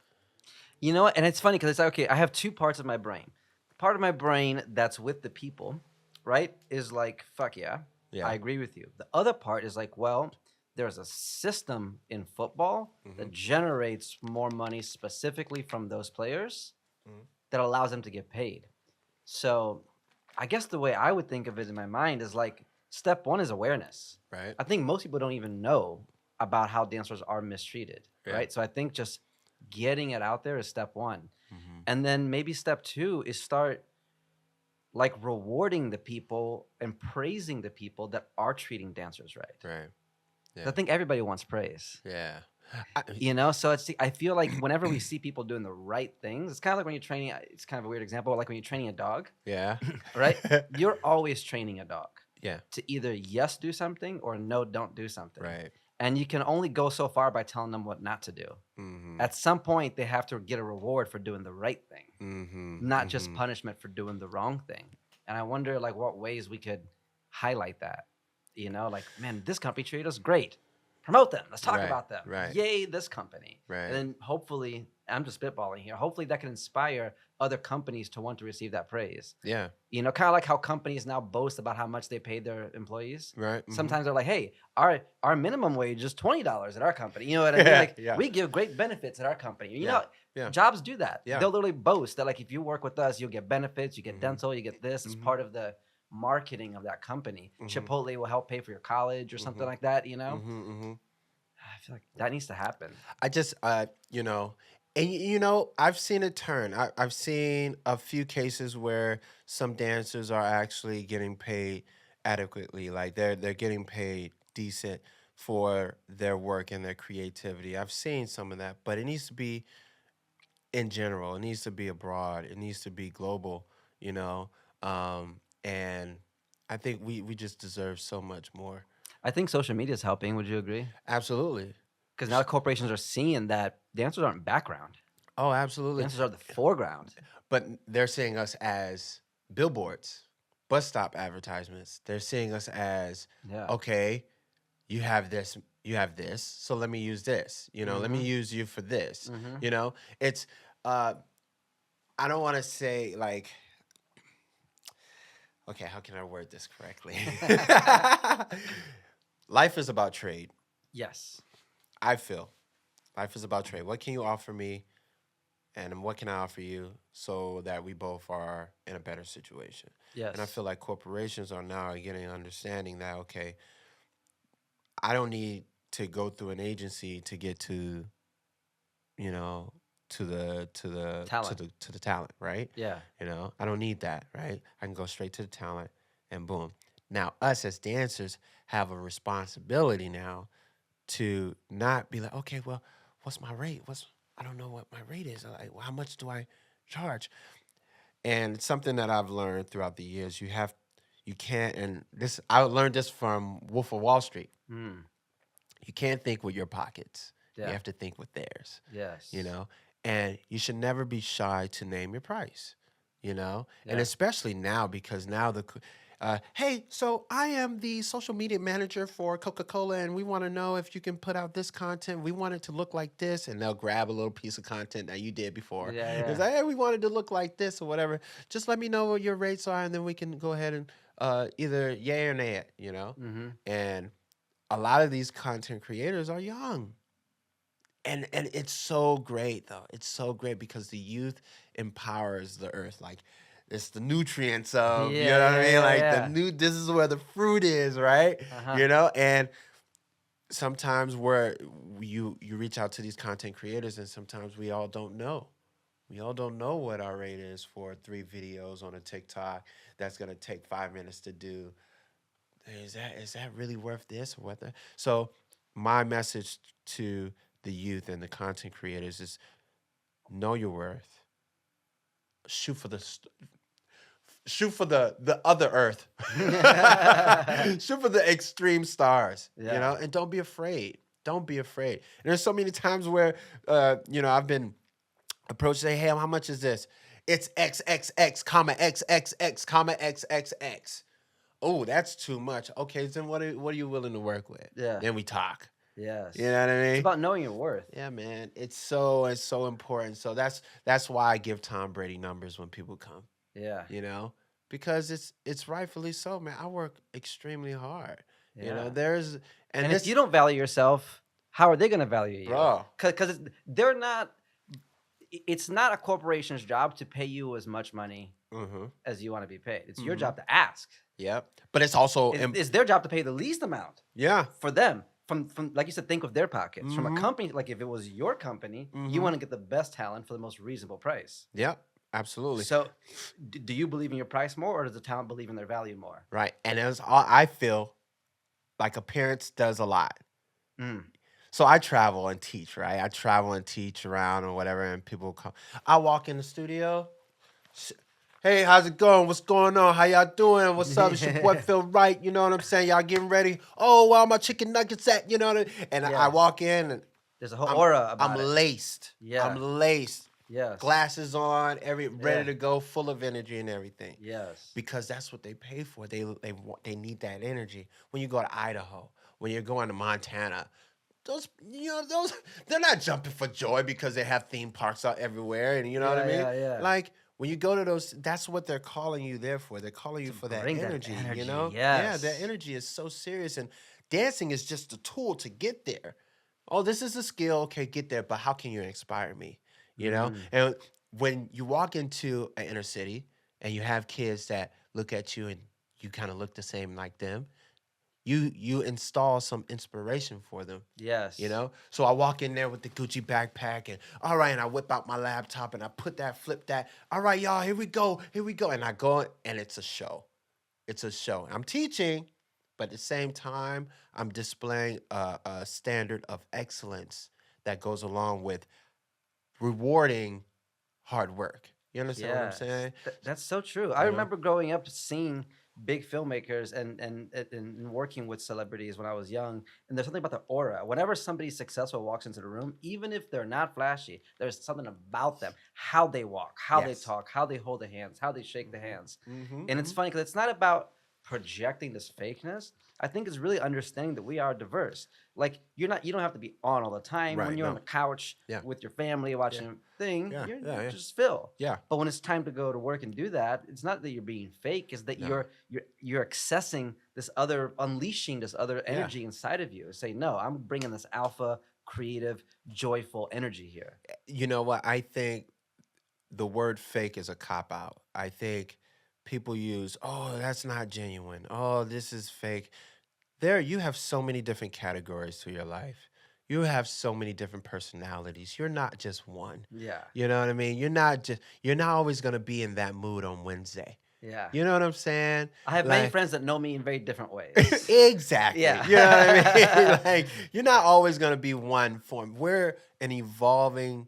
You know what? And it's funny because it's like, okay, I have two parts of my brain. Part of my brain that's with the people, right, is like, fuck yeah, Yeah. I agree with you. The other part is like, well, there's a system in football that generates more money specifically from those players that allows them to get paid. So I guess the way I would think of it in my mind is like, step one is awareness. Right. I think most people don't even know about how dancers are mistreated, Yeah. right? So I think just getting it out there is step one. Mm-hmm. And then maybe step two is start like rewarding the people and praising the people that are treating dancers right. Right. I think everybody wants praise. Yeah. So I feel like whenever we see people doing the right things, it's kind of like when you're training. It's kind of a weird example, like when you're training a dog, Yeah. right? You're always training a dog Yeah. to either yes do something or no don't do something. Right. And you can only go so far by telling them what not to do. Mm-hmm. At some point, they have to get a reward for doing the right thing, Mm-hmm. not just punishment for doing the wrong thing. And I wonder, like, what ways we could highlight that. Like, man, this company treated us great. Promote them. Let's talk Right, about them. right. Yay, this company. Right. And then hopefully, I'm just spitballing here. Hopefully, that can inspire other companies to want to receive that praise. Yeah. Kind of like how companies now boast about how much they paid their employees. Right. Sometimes they're like, hey, our minimum wage is $20 at our company. You know what I mean? Like, Yeah. we give great benefits at our company. Yeah. Jobs do that. Yeah. They'll literally boast that, like, if you work with us, you'll get benefits, you get dental, you get this. It's Mhm. part of the marketing of that company. Mhm. Chipotle will help pay for your college or something like that, Mm-hmm. I feel like that needs to happen. I just, I've seen it turn. I've seen a few cases where some dancers are actually getting paid adequately, like they're getting paid decent for their work and their creativity. I've seen some of that, but it needs to be in general. It needs to be abroad. It needs to be global. And I think we just deserve so much more. I think social media is helping. Would you agree? Absolutely. Because now corporations are seeing that dancers aren't background. Oh, absolutely. Dancers are the foreground. But they're seeing us as billboards, bus stop advertisements. They're seeing us as, okay, you have this, so let me use this. Let me use you for this. It's, I don't want to say like, okay, how can I word this correctly? Life is about trade. Yes. I feel life is about trade. What can you offer me, and what can I offer you, so that we both are in a better situation? Yes. And I feel like corporations are now getting an understanding that, okay, I don't need to go through an agency to get to, to the talent, right? Yeah. I don't need that, right? I can go straight to the talent, and boom. Now, us as dancers have a responsibility now to not be like, okay, well, what's my rate? I don't know what my rate is. Like, how much do I charge? And it's something that I've learned throughout the years. You can't, and this, I learned this from Wolf of Wall Street. You can't think with your pockets. Yeah. You have to think with theirs. Yes. And you should never be shy to name your price. And Yeah. especially now because now hey, so I am the social media manager for Coca-Cola, and we want to know if you can put out this content. We want it to look like this, and they'll grab a little piece of content that you did before. Yeah. It's Yeah. like, hey, we wanted to look like this or whatever. Just let me know what your rates are, and then we can go ahead and either yay or nay it. Mm-hmm. And a lot of these content creators are young. And it's so great though. It's so great because the youth empowers the earth. Like it's the nutrients of, you Yeah. know what I Yeah. mean? Yeah. Like Yeah. this is where the fruit is, right? Uh-huh. And sometimes where you reach out to these content creators and sometimes we all don't know. We all don't know what our rate is for 3 videos on a TikTok that's gonna take 5 minutes to do. Is that really worth this or what? So my message to the youth and the content creators is know your worth. Shoot for the shoot for the other earth. Shoot for the extreme stars, Yeah. and don't be afraid. Don't be afraid. And there's so many times where I've been approached, say, hey, how much is this? It's XXX, comma XXX, comma XXX. Oh, that's too much. Okay, then what are you willing to work with? Yeah. Then we talk. You Yes. know what I It's mean? about knowing your worth. Yeah, man. It's so important. So that's why I give Tom Brady numbers when people come, Yeah. you know? Because it's rightfully so, man. I work extremely hard. Yeah. There's and And if this you don't value yourself, how are they going to value you? bro. Because they're not. It's not a corporation's job to pay you as much money Mm-hmm. as you want to be paid. It's your Mm-hmm. job to ask. Yep. But it's also It's their job to pay the least amount yeah. for them. From like you said, think of their pockets. From a Mm-hmm. company, like if it was your company, you Mm-hmm. want to get the best talent for the most reasonable price. Yep. Absolutely. So, do you believe in your price more, or does the talent believe in their value more? Right. And as I feel like appearance does a lot. Mm. So I travel and teach, right? I travel and teach around or whatever, and people come. I walk in the studio. Hey, how's it going? What's going on? How y'all doing? What's up? It's your boy Phil Wright. You know what I'm saying? Y'all getting ready? Oh, well, my chicken nuggets at? You know what I mean? And I Yeah. walk in and There's a whole I'm, aura I'm about it. laced. Yeah. I'm laced. Yes. Glasses on, ready Yeah. to go, full of energy and everything. Yes. Because that's what they pay for. They need that energy. When you go to Idaho, when you're going to Montana, those they're not jumping for joy because they have theme parks out everywhere, and you know what I mean. Yeah. Like when you go to those, that's what they're calling you there for. They're calling you To for that bring that energy. energy, Yeah, that yes. energy is so serious, and dancing is just a tool to get there. Oh, this is a skill. Okay, get there, but how can you inspire me? Mm. And when you walk into an inner city and you have kids that look at you and you kind of look the same like them, you install some inspiration for them. Yes. So I walk in there with the Gucci backpack and all right, and I whip out my laptop and I flip that. All right, y'all, here we go, and I go and it's a show. I'm teaching, but at the same time, I'm displaying a standard of excellence that goes along with rewarding hard work. You understand what I'm Yes. saying? That's so true. I You know? remember growing up seeing big filmmakers and working with celebrities when I was young. And there's something about the aura. Whenever somebody successful walks into the room, even if they're not flashy, there's something about them, how they walk, how they Yes. talk, how they hold the hands, how they shake the hands. Mm-hmm, And it's funny because it's not about projecting this fakeness. I think it's really understanding that we are diverse. Like you don't have to be on all the time. Right, When you're on no. the couch Yeah. with your family watching a thing, Yeah, you're yeah. just Phil. Yeah. But when it's time to go to work and do that, it's not that you're being fake. It's that No. you're accessing unleashing this other energy inside of you. Say, no, I'm bringing this alpha, creative, joyful energy here. You know what? I think the word fake is a cop out. I think people use, oh, that's not genuine. Oh, this is fake. You have so many different categories to your life. You have so many different personalities. You're not just one. Yeah. You know what I mean? You're not always going to be in that mood on Wednesday. Yeah. You know what I'm saying? I have many friends that know me in very different ways. Exactly. Yeah. You know what I mean? Like you're not always going to be one form. We're an evolving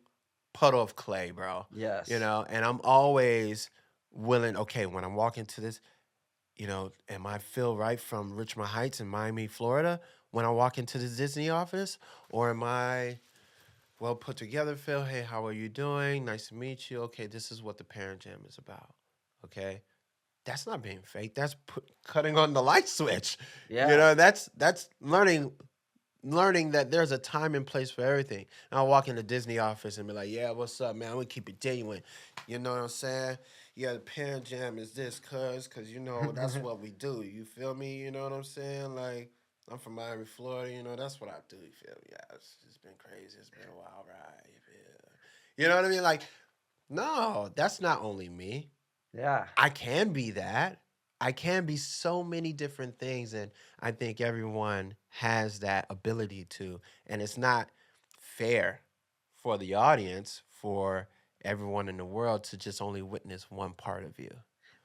puddle of clay, bro. Yes. And I'm always willing, okay, when I'm walking to this, am I Phil Wright from Richmond Heights in Miami, Florida, when I walk into the Disney office? Or am I well put together, Phil? Hey, how are you doing? Nice to meet you. Okay, this is what the Parent Jam is about. Okay, that's not being fake. That's cutting on the light switch. You Yeah. know, that's learning that there's a time and place for everything. And I'll walk in the Disney office and be like, "Yeah, what's up, man? I'm gonna keep it genuine." You know what I'm saying? Yeah, the parent jam is this, cause you know that's what we do. You feel me? You know what I'm saying? Like I'm from Miami, Florida. You know that's what I do. You feel me? Yeah, it's been crazy. It's been a wild ride. You know what I mean? Like, no, that's not only me. Yeah. I can be that. I can be so many different things, and I think everyone has that ability to. And it's not fair for the audience, for everyone in the world to just only witness one part of you.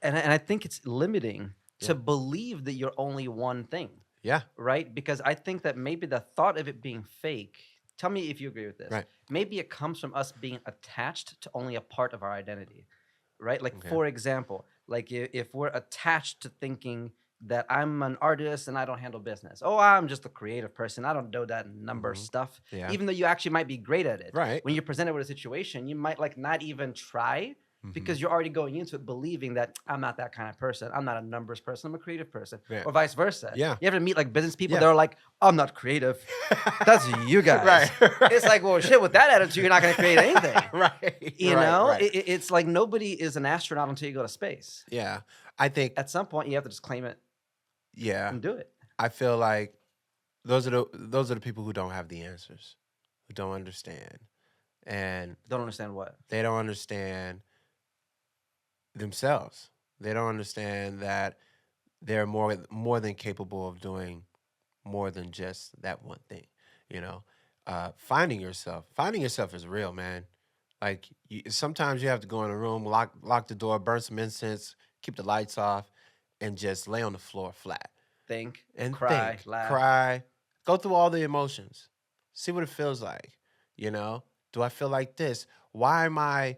And I think it's limiting to Yeah. believe that you're only one thing, Yeah. right? Because I think that maybe the thought of it being fake, tell me if you agree with this. Right. Maybe it comes from us being attached to only a part of our identity, right? Like, Okay. for example, like if we're attached to thinking that I'm an artist and I don't handle business. Oh, I'm just a creative person. I don't do that number Hmm. stuff. Yeah. Even though you actually might be great at it. Right. When you're presented with a situation, you might like not even try Hmm. because you're already going into it believing that I'm not that kind of person. I'm not a numbers person. I'm a creative person, Yeah. or vice versa. Yeah. You ever meet like business people? Yeah. They're like, I'm not creative. That's you Right. guys. It's like, well, shit. With that attitude, you're not going to create anything. Right. You Right. know, Right. it's like nobody is an astronaut until you go to space. Yeah. I think. At some point, you have to just claim it Yeah. and do it. I feel like those are the people who don't have the answers, who don't understand, and Don't understand what. they don't understand themselves. They don't understand that they're more than capable of doing more than just that one thing. You know, finding yourself is real, man. Like sometimes you have to go in a room, lock the door, burn some incense, keep the lights off, and just lay on the floor flat Think, and cry, think, laugh. cry, go through all the emotions, see what it feels like. You know, do I feel like this? Why am I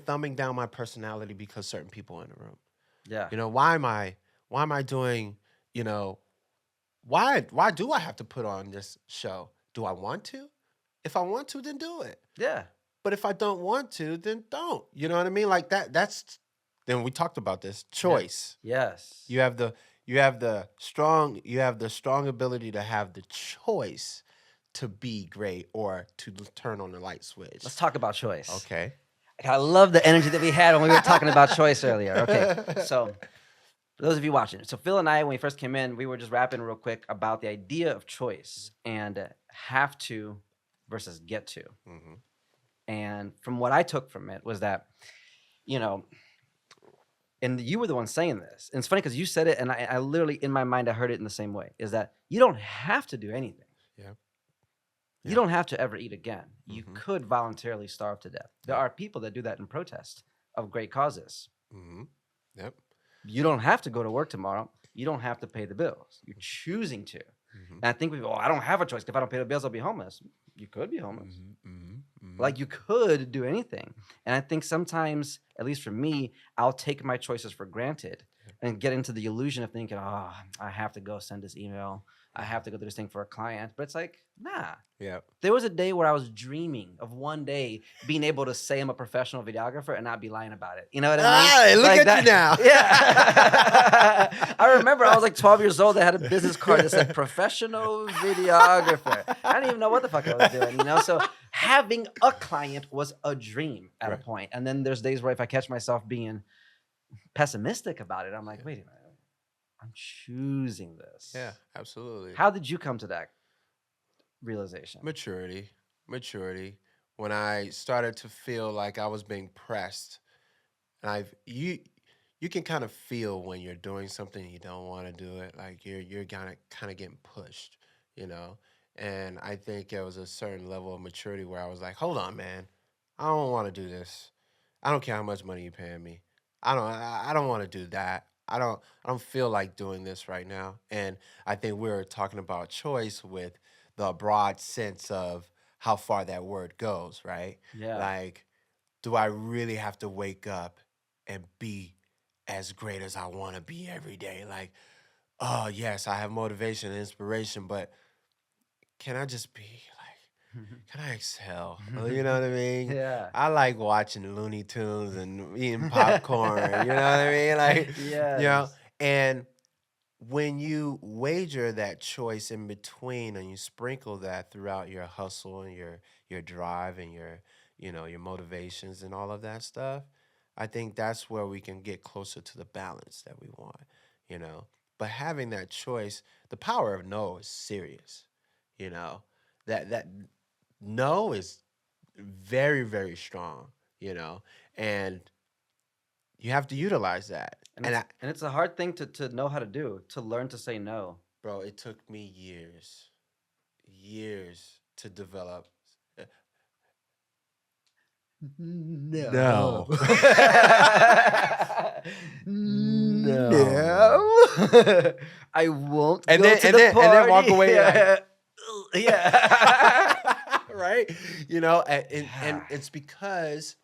thumbing down my personality because certain people are in the room? Yeah. You know, why am I doing, you know, why do I have to put on this show? Do I want to? If I want to, then do it. Yeah. But if I don't want to, then don't. You know what I mean? Like that's then we talked about this Yeah. choice. Yes. You have the strong ability to have the choice to be great or to turn on the light switch. Let's talk about choice. Okay. I love the energy that we had when we were talking about choice earlier. Okay. So, for those of you watching, so Phil and I, when we first came in, we were just rapping real quick about the idea of choice and have to versus get to. Hmm. And from what I took from it was that, you know, and you were the one saying this. And it's funny because you said it, and I literally, in my mind, I heard it in the same way, is that you don't have to do anything. Yeah. You Yeah. don't have to ever eat again. You Hmm. could voluntarily starve to death. There Yeah. are people that do that in protest of great causes. Hmm. Yep. You don't have to go to work tomorrow. You don't have to pay the bills. You're choosing to. Hmm. And I think people, oh, I don't have a choice. If I don't pay the bills, I'll be homeless. You could be homeless. Hmm. Hmm. Like you could do anything. And I think sometimes, at least for me, I'll take my choices for granted and get into the illusion of thinking, oh, I have to go send this email. I have to go do this thing for a client. But it's like, nah. Yeah. There was a day where I was dreaming of one day being able to say I'm a professional videographer and not be lying about it. You know what I mean? Ah, look Like at that, you now. Yeah. I remember I was like 12 years old. I had a business card that said professional videographer. I didn't even know what the fuck I was doing, you know? So having a client was a dream at a Right. point. And then there's days where if I catch myself being pessimistic about it, I'm like, wait a minute. I'm choosing this. Yeah, absolutely. How did you come to that realization? Maturity. When I started to feel like I was being pressed, and you can kind of feel when you're doing something you don't want to do it, like you're kind of getting pushed, you know. And I think there was a certain level of maturity where I was like, hold on, man, I don't want to do this. I don't care how much money you're paying me. I don't want to do that. I don't feel like doing this right now. And I think we were talking about choice with the broad sense of how far that word goes, right? Yeah. Like, do I really have to wake up and be as great as I want to be every day? Like, oh yes, I have motivation and inspiration, but can I just be like can I exhale? You know what I mean? Yeah. I like watching Looney Tunes and eating popcorn. You know what I mean? Like, you know, Yes. and when you wager that choice in between and you sprinkle that throughout your hustle and your drive and your your motivations and all of that stuff, I think that's where we can get closer to the balance that we want, you know. But having that choice, the power of no is serious, you know. That no is very, very strong, you know, and you have to utilize that. And And it's and it's a hard thing to know how to do, to learn to say no. bro, it took me years to develop. No. No. No. No. I won't And go then to the walk party. away like Yeah. right? You know, and Yeah. it's because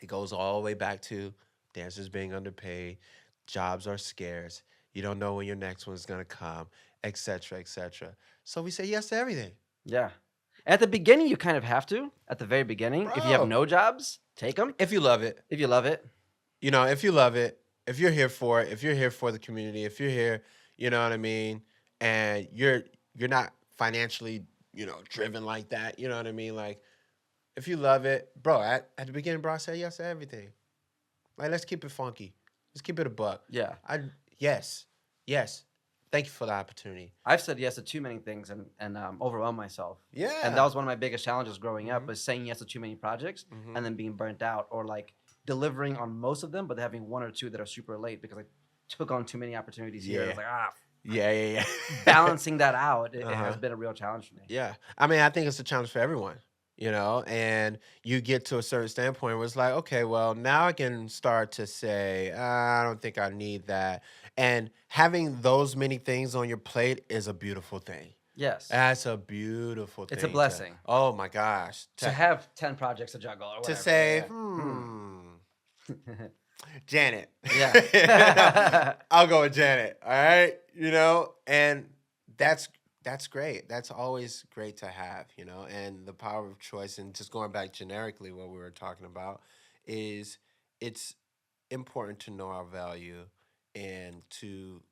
it goes all the way back to dancers being underpaid, jobs are scarce, you don't know when your next one's gonna come, etc., etc. So we say yes to everything. Yeah. At the beginning, you kind of have to. At the very beginning, if you have Bro, no jobs, take them. if you love it, If you love it. you know, if you love it, if you're here for it, if you're here for the community, if you're here, you know what I mean, and you're not financially, driven like that, you know what I mean? Like if you love it, bro, at the beginning, bro, I said yes to everything. Like let's keep it funky. Let's keep it a buck. Yeah. I yes. Yes. Thank you for the opportunity. I've said yes to too many things and overwhelmed myself. And that Yeah. was one of my biggest challenges growing up, Mhm. was saying yes to too many projects Mhm. and then being burnt out, or like delivering on most of them, but having one or two that are super late because I took on too many opportunities here. And Yeah. it's like, Yeah. balancing that out, it has Uh-huh. been a real challenge for me. Yeah. I mean, I think it's a challenge for everyone, and you get to a certain standpoint where it's like, okay, well, now I can start to say, I don't think I need that. And having those many things on your plate is a beautiful thing. Yes. That's a beautiful It's a thing to, blessing oh my gosh, to have 10 projects to juggle or to whatever. say, Yeah. Janet. Yeah. I'll go with Janet. All right. And that's that's great. That's always great to have, and the power of choice. And just going back generically, what we were talking about is it's important to know our value and to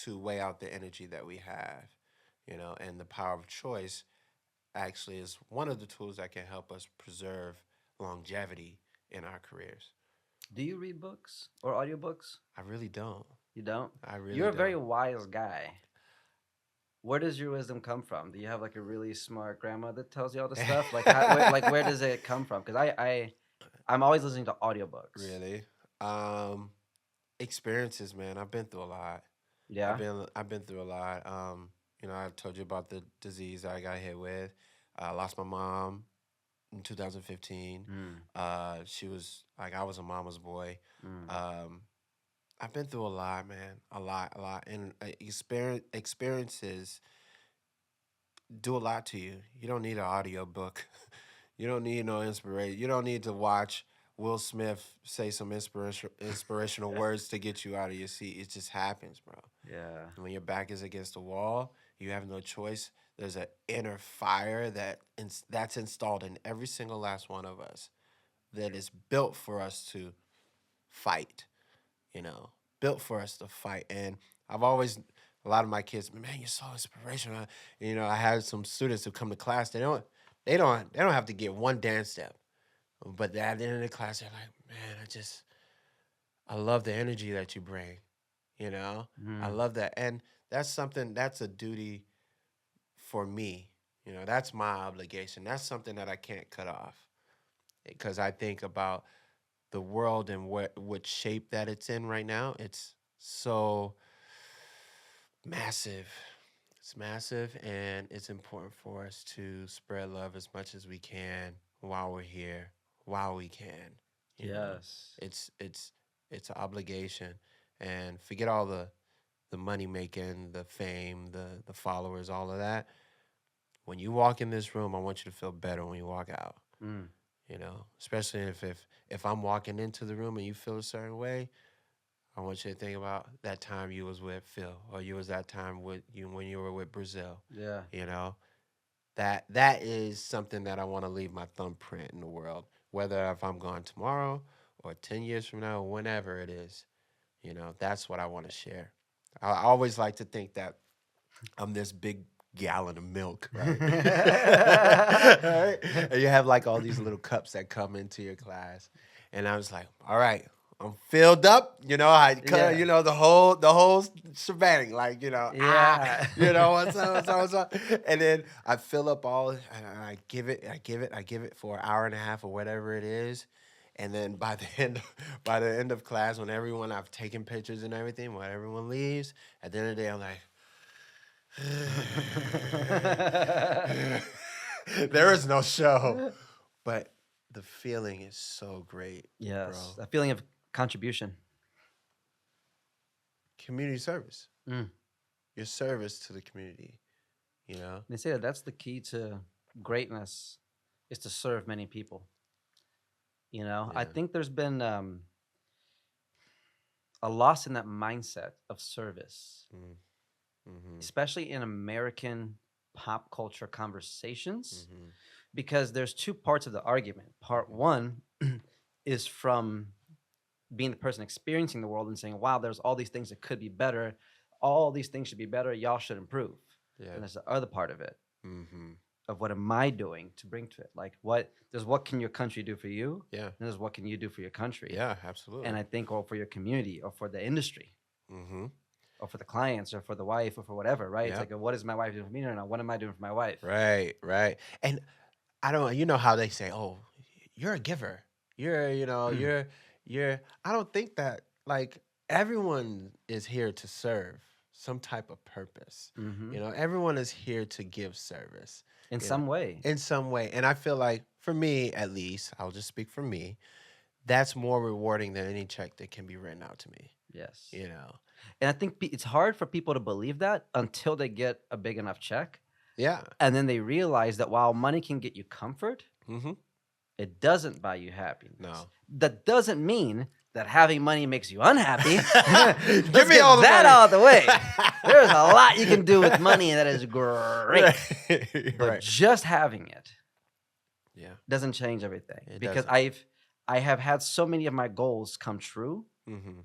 weigh out the energy that we have, and the power of choice actually is one of the tools that can help us preserve longevity in our careers. Do you read books or audiobooks? I really don't. You don't? I really You're a very don't. wise guy. Where does your wisdom come from? Do you have like a really smart grandma that tells you all this stuff? Like where does it come from? Because I'm always listening to audiobooks. Really? Um, Experiences, man. I've been through a lot. Yeah. I've been through a lot. I've told you about the disease I got hit with. I lost my mom in 2015. Mm, She was like I was a mama's boy. mm. Um, I've been through a lot, man. A lot. And experiences do a lot to you. You don't need an audio book. You don't need no inspiration. You don't need to watch Will Smith say some inspirational words to get you out of your seat. It just happens, bro. Yeah. And when your back is against the wall, you have no choice. There's an inner fire that's installed in every single last one of us that is built for us to fight, you know, built for us to fight. And I've always, a lot of my kids, man, you're so inspirational. I had some students who come to class. They don't have to get one dance step, but at the end of the class, they're like, man, I love the energy that you bring. You know, I Mm. love that, and that's a duty for me. That's my obligation. That's something that I can't cut off because I think about the world and what shape that it's in right now. It's so massive. It's massive, and it's important for us to spread love as much as we can while we're here, while we can. You know, Yes. it's it's an obligation, and forget all the money making, the fame, the followers, all of that. When you walk in this room, I want you to feel better when you walk out. Mm. Especially if I'm walking into the room and you feel a certain way, I want you to think about that time you was with Phil, or you was that time with you when you were with Brazil. Yeah. You know, that is something that I want to leave my thumbprint in the world, whether if I'm gone tomorrow or 10 years from now, or whenever it is. That's what I want to share. I always like to think that I'm this big gallon of milk, right? Right? And you have like all these little cups that come into your class. And I was like, all right, I'm filled up. I cut, Yeah. the whole shebang, like, Yeah. what's up, what's up, what's up. And then I fill up all and I give it for an hour and a half or whatever it is. And then by the end of class, when I've taken pictures and everything, when everyone leaves, at the end of the day, I'm like, there is no show, but the feeling is so great, bro. Yes, a feeling of contribution. Community service, Mm. your service to the community, you know? They say that that's the key to greatness, is to serve many people. I Yeah. think there's been a loss in that mindset of service, Mm, mm-hmm. especially in American pop culture conversations, Mm-hmm. because there's two parts of the argument. Part one is from being the person experiencing the world and saying, wow, there's all these things that could be better. All these things should be better. Y'all should improve. Yeah. And there's the other part of it, Mm-hmm. of what am I doing to bring to it? Like, what can your country do for you? Yeah. And there's what can you do for your country? Yeah, absolutely. And I think, or for your community, or for the industry, Mm-hmm. or for the clients, or for the wife, or for whatever, right? It's Yep. like, what is my wife doing for me? No, what am I doing for my wife? Right, right. And I don't, how they say, oh, you're a giver. You're, I don't think that, like, everyone is here to serve some type of purpose. Mm-hmm. Everyone is here to give service In you some know, way. in some way. And I feel like, for me, at least, I'll just speak for me, that's more rewarding than any check that can be written out to me, Yes. And I think it's hard for people to believe that until they get a big enough check. Yeah. And then they realize that while money can get you comfort, Mm-hmm. it doesn't buy you happiness. No. That doesn't mean that having money makes you unhappy. Give me all the that money. out of the way. There's a lot you can do with money that is great. But Right. just having it Yeah. doesn't change everything. It Because doesn't. I have had so many of my goals come true, Mm-hmm.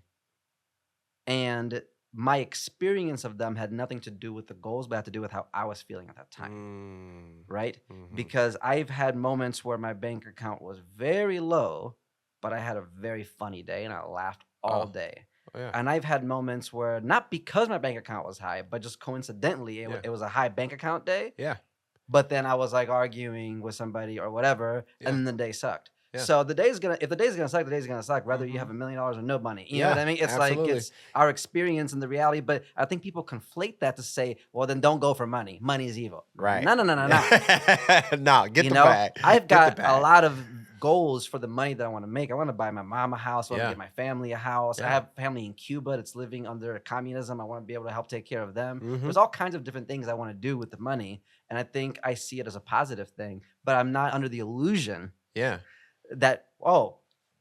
and my experience of them had nothing to do with the goals, but had to do with how I was feeling at that time. Right? Mm-hmm. Because I've had moments where my bank account was very low, but I had a very funny day and I laughed all day. Oh, yeah. And I've had moments where, not because my bank account was high, but just coincidentally, Yeah. it was a high bank account day. Yeah. But then I was like arguing with somebody or whatever, Yeah. and then the day sucked. Yeah. So if the day's gonna suck, the day's gonna suck, whether you have $1 million or no money. You know what I mean? It's absolutely. like, it's our experience and the reality. But I think people conflate that to say, well, then don't go for money. Money is evil. Right. No. No, get the bag. I've Get the got a bag. lot of goals for the money that I want to make. I want to buy my mom a house. I want to Yeah. get my family a house. I Yeah. have family in Cuba that's living under communism. I want to be able to help take care of them. Mhm. There's all kinds of different things I want to do with the money. And I think I see it as a positive thing, but I'm not under the illusion Yeah. that,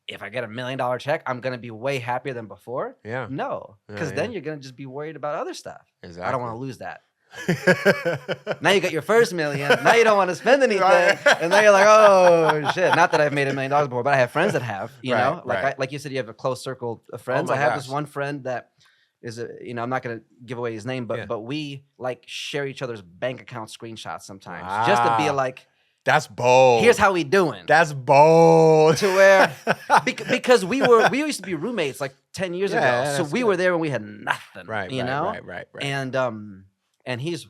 if I get $1 million check, I'm going to be way happier than before. Yeah. No, because Yeah, then yeah. you're going to just be worried about other stuff. Exactly. I don't want to lose that. Now you got your first million. Now you don't want to spend anything. Right. And now you're like, oh, shit. Not that I've made $1 million before, but I have friends that have, you know? Right. Like you said, you have a close circle of friends. my I have this gosh. one friend that is, I'm not going to give away his name, but Yeah. but we like share each other's bank account screenshots sometimes, just to be Wow. like, That's bold. here's how we doing. That's bold. To where, because we used to be roommates like 10 years ago. Yeah, So that's we good. were there when we had nothing, Right. you know? Right. And he's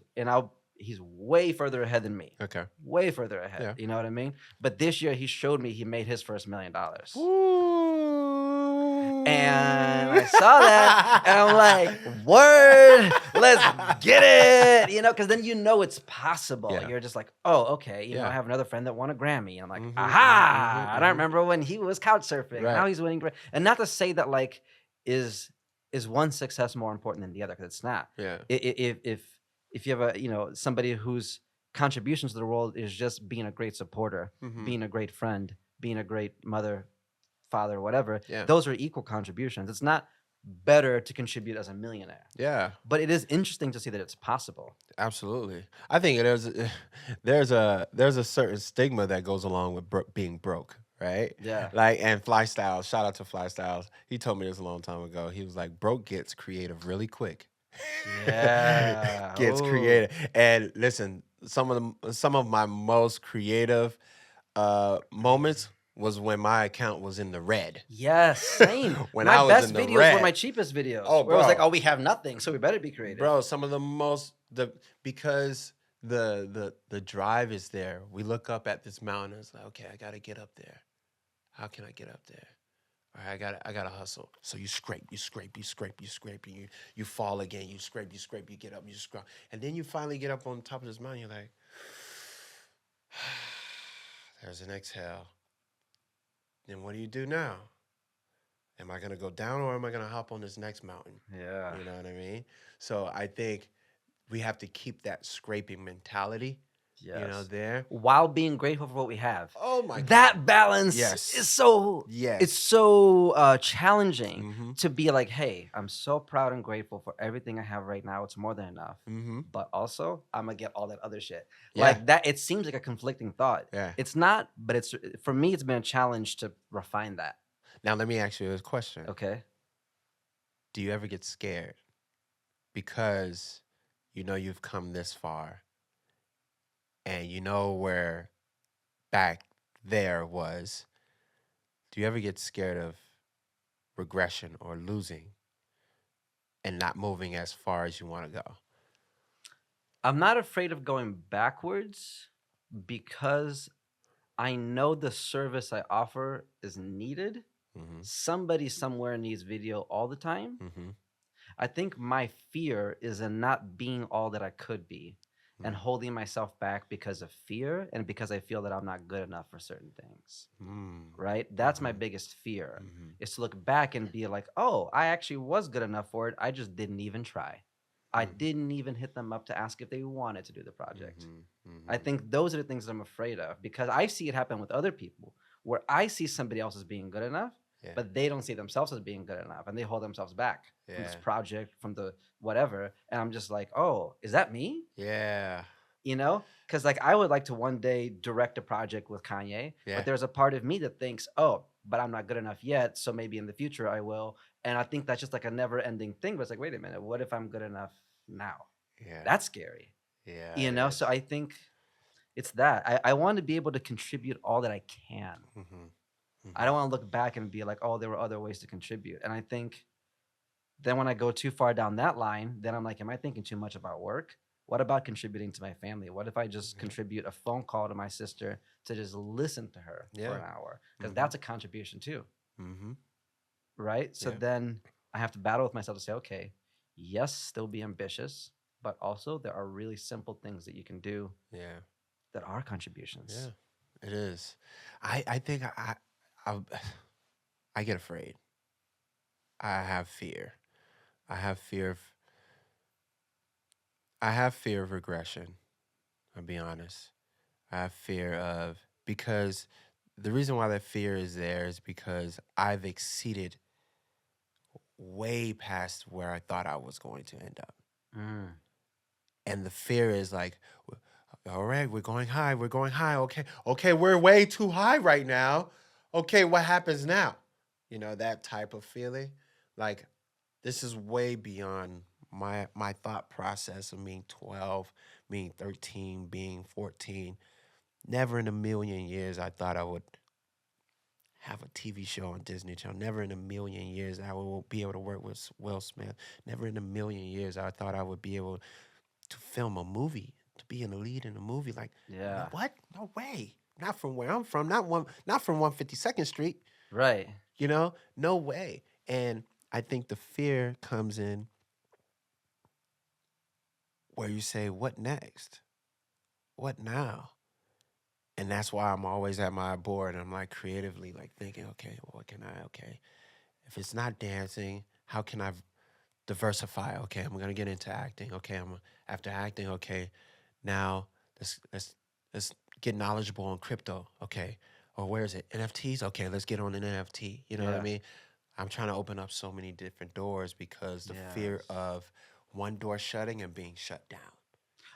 way further ahead than me. Okay. Way further ahead. Yeah. You know what I mean? But this year he showed me he made his first $1 million. Ooh. And I saw that and I'm like, word, let's get it. Because then it's possible. Yeah. You're just like, oh, okay. Yeah. I have another friend that won a Grammy. I'm like, Mhm, aha. mhm, And I mhm. remember when he was couch surfing. Right. Now he's winning. And not to say that like is one success more important than the other, because it's not. Yeah. If you have somebody whose contributions to the world is just being a great supporter, Mhm. being a great friend, being a great mother, father, whatever, Yeah. those are equal contributions. It's not better to contribute as a millionaire. Yeah. But it is interesting to see that it's possible. Absolutely. I think there's there's a certain stigma that goes along with being broke, right? Yeah. Like, and Fly Styles, shout out to Fly Styles. He told me this a long time ago. He was like, broke gets creative really quick. Yeah. Gets Oh. creative. And listen, some of my most creative moments was when my account was in the red. Yes, same. When My I was best in the videos were my red. cheapest videos, Oh, where it was like, bro. oh, we have nothing, so we better be creative. Bro, some of the most because the drive is there. We look up at this mountain and it's like, okay, I gotta get up there. How can I get up there? All right, I gotta hustle. So you scrape, you scrape, you scrape, you scrape, and you fall again, you scrape, you get up, you scrape. And then you finally get up on top of this mountain, you're like, there's an exhale. Then what do you do now? Am I gonna go down or am I gonna hop on this next mountain? Yeah. You know what I mean? So I think we have to keep that scraping mentality, Yes. there. While being grateful for what we have. Oh my God. That balance Yes. is so Yes. it's so challenging Mm-hmm. to be like, hey, I'm so proud and grateful for everything I have right now. It's more than enough. Mm-hmm. But also, I'm gonna get all that other shit. Yeah. Like that, it seems like a conflicting thought. Yeah. It's not, but it's for me, it's been a challenge to refine that. Now let me ask you a question. Okay. Do you ever get scared because you know you've come this far and you know where back there was? Do you ever get scared of regression or losing and not moving as far as you want to go? I'm not afraid of going backwards because I know the service I offer is needed. Mm-hmm. Somebody somewhere needs video all the time. Mm-hmm. I think my fear is in not being all that I could be and holding myself back because of fear and because I feel that I'm not good enough for certain things. Mm-hmm. Right? That's my biggest fear Mm-hmm. is to look back and be like, oh, I actually was good enough for it. I just didn't even try. I didn't even hit them up to ask if they wanted to do the project. I think those are the things that I'm afraid of because I see it happen with other people where I see somebody else as being good enough, Yeah. but they don't see themselves as being good enough and they hold themselves back from this Yeah. project, from the whatever. And I'm just like, oh, is that me? Yeah. You know? Because like I would like to one day direct a project with Kanye, Yeah. but there's a part of me that thinks, oh, but I'm not good enough yet. So maybe in the future I will. And I think that's just like a never ending thing. But it's like, wait a minute, what if I'm good enough now? Yeah. That's scary. Yeah. You it know? is. So I think it's that. I want to be able to contribute all that I can. I don't want to look back and be like, oh, there were other ways to contribute. And I think then when I go too far down that line, then I'm like, am I thinking too much about work? What about contributing to my family? What if I just contribute a phone call to my sister to just listen to her for Yeah. an hour? Because that's a contribution too, Mm-hmm. right? So Yeah. then I have to battle with myself to say, okay, yes, still be ambitious, but also there are really simple things that you can do Yeah. that are contributions. Yeah. It is. I think I I get afraid. I have fear. I have fear of I have fear of regression. I'll be honest. I have fear of because the reason why that fear is there is because I've exceeded way past where I thought I was going to end up. Mm. And the fear is like, all right, we're going high. We're going high. Okay. Okay. We're way too high right now. Okay. What happens now? That type of feeling. Like, this is way beyond my thought process of being 12, being 13, being 14. Never in a million years I thought I would have a TV show on Disney Channel. Never in a million years I will be able to work with Will Smith. Never in a million years I thought I would be able to film a movie, to be in the lead in a movie. Like, Yeah. what? No way. Not from where I'm from. Not from 152nd Street. Right. No way. And I think the fear comes in where you say, what next? What now? And that's why I'm always at my board. I'm like creatively like thinking, okay, okay. If it's not dancing, how can I diversify? Okay, I'm gonna get into acting. Okay, after acting, okay, now let's get knowledgeable on crypto. Okay. Or where is it? NFTs? Okay, let's get on an NFT. You know what I Yeah. mean? I'm trying to open up so many different doors because the fear Yes. of one door shutting and being shut down.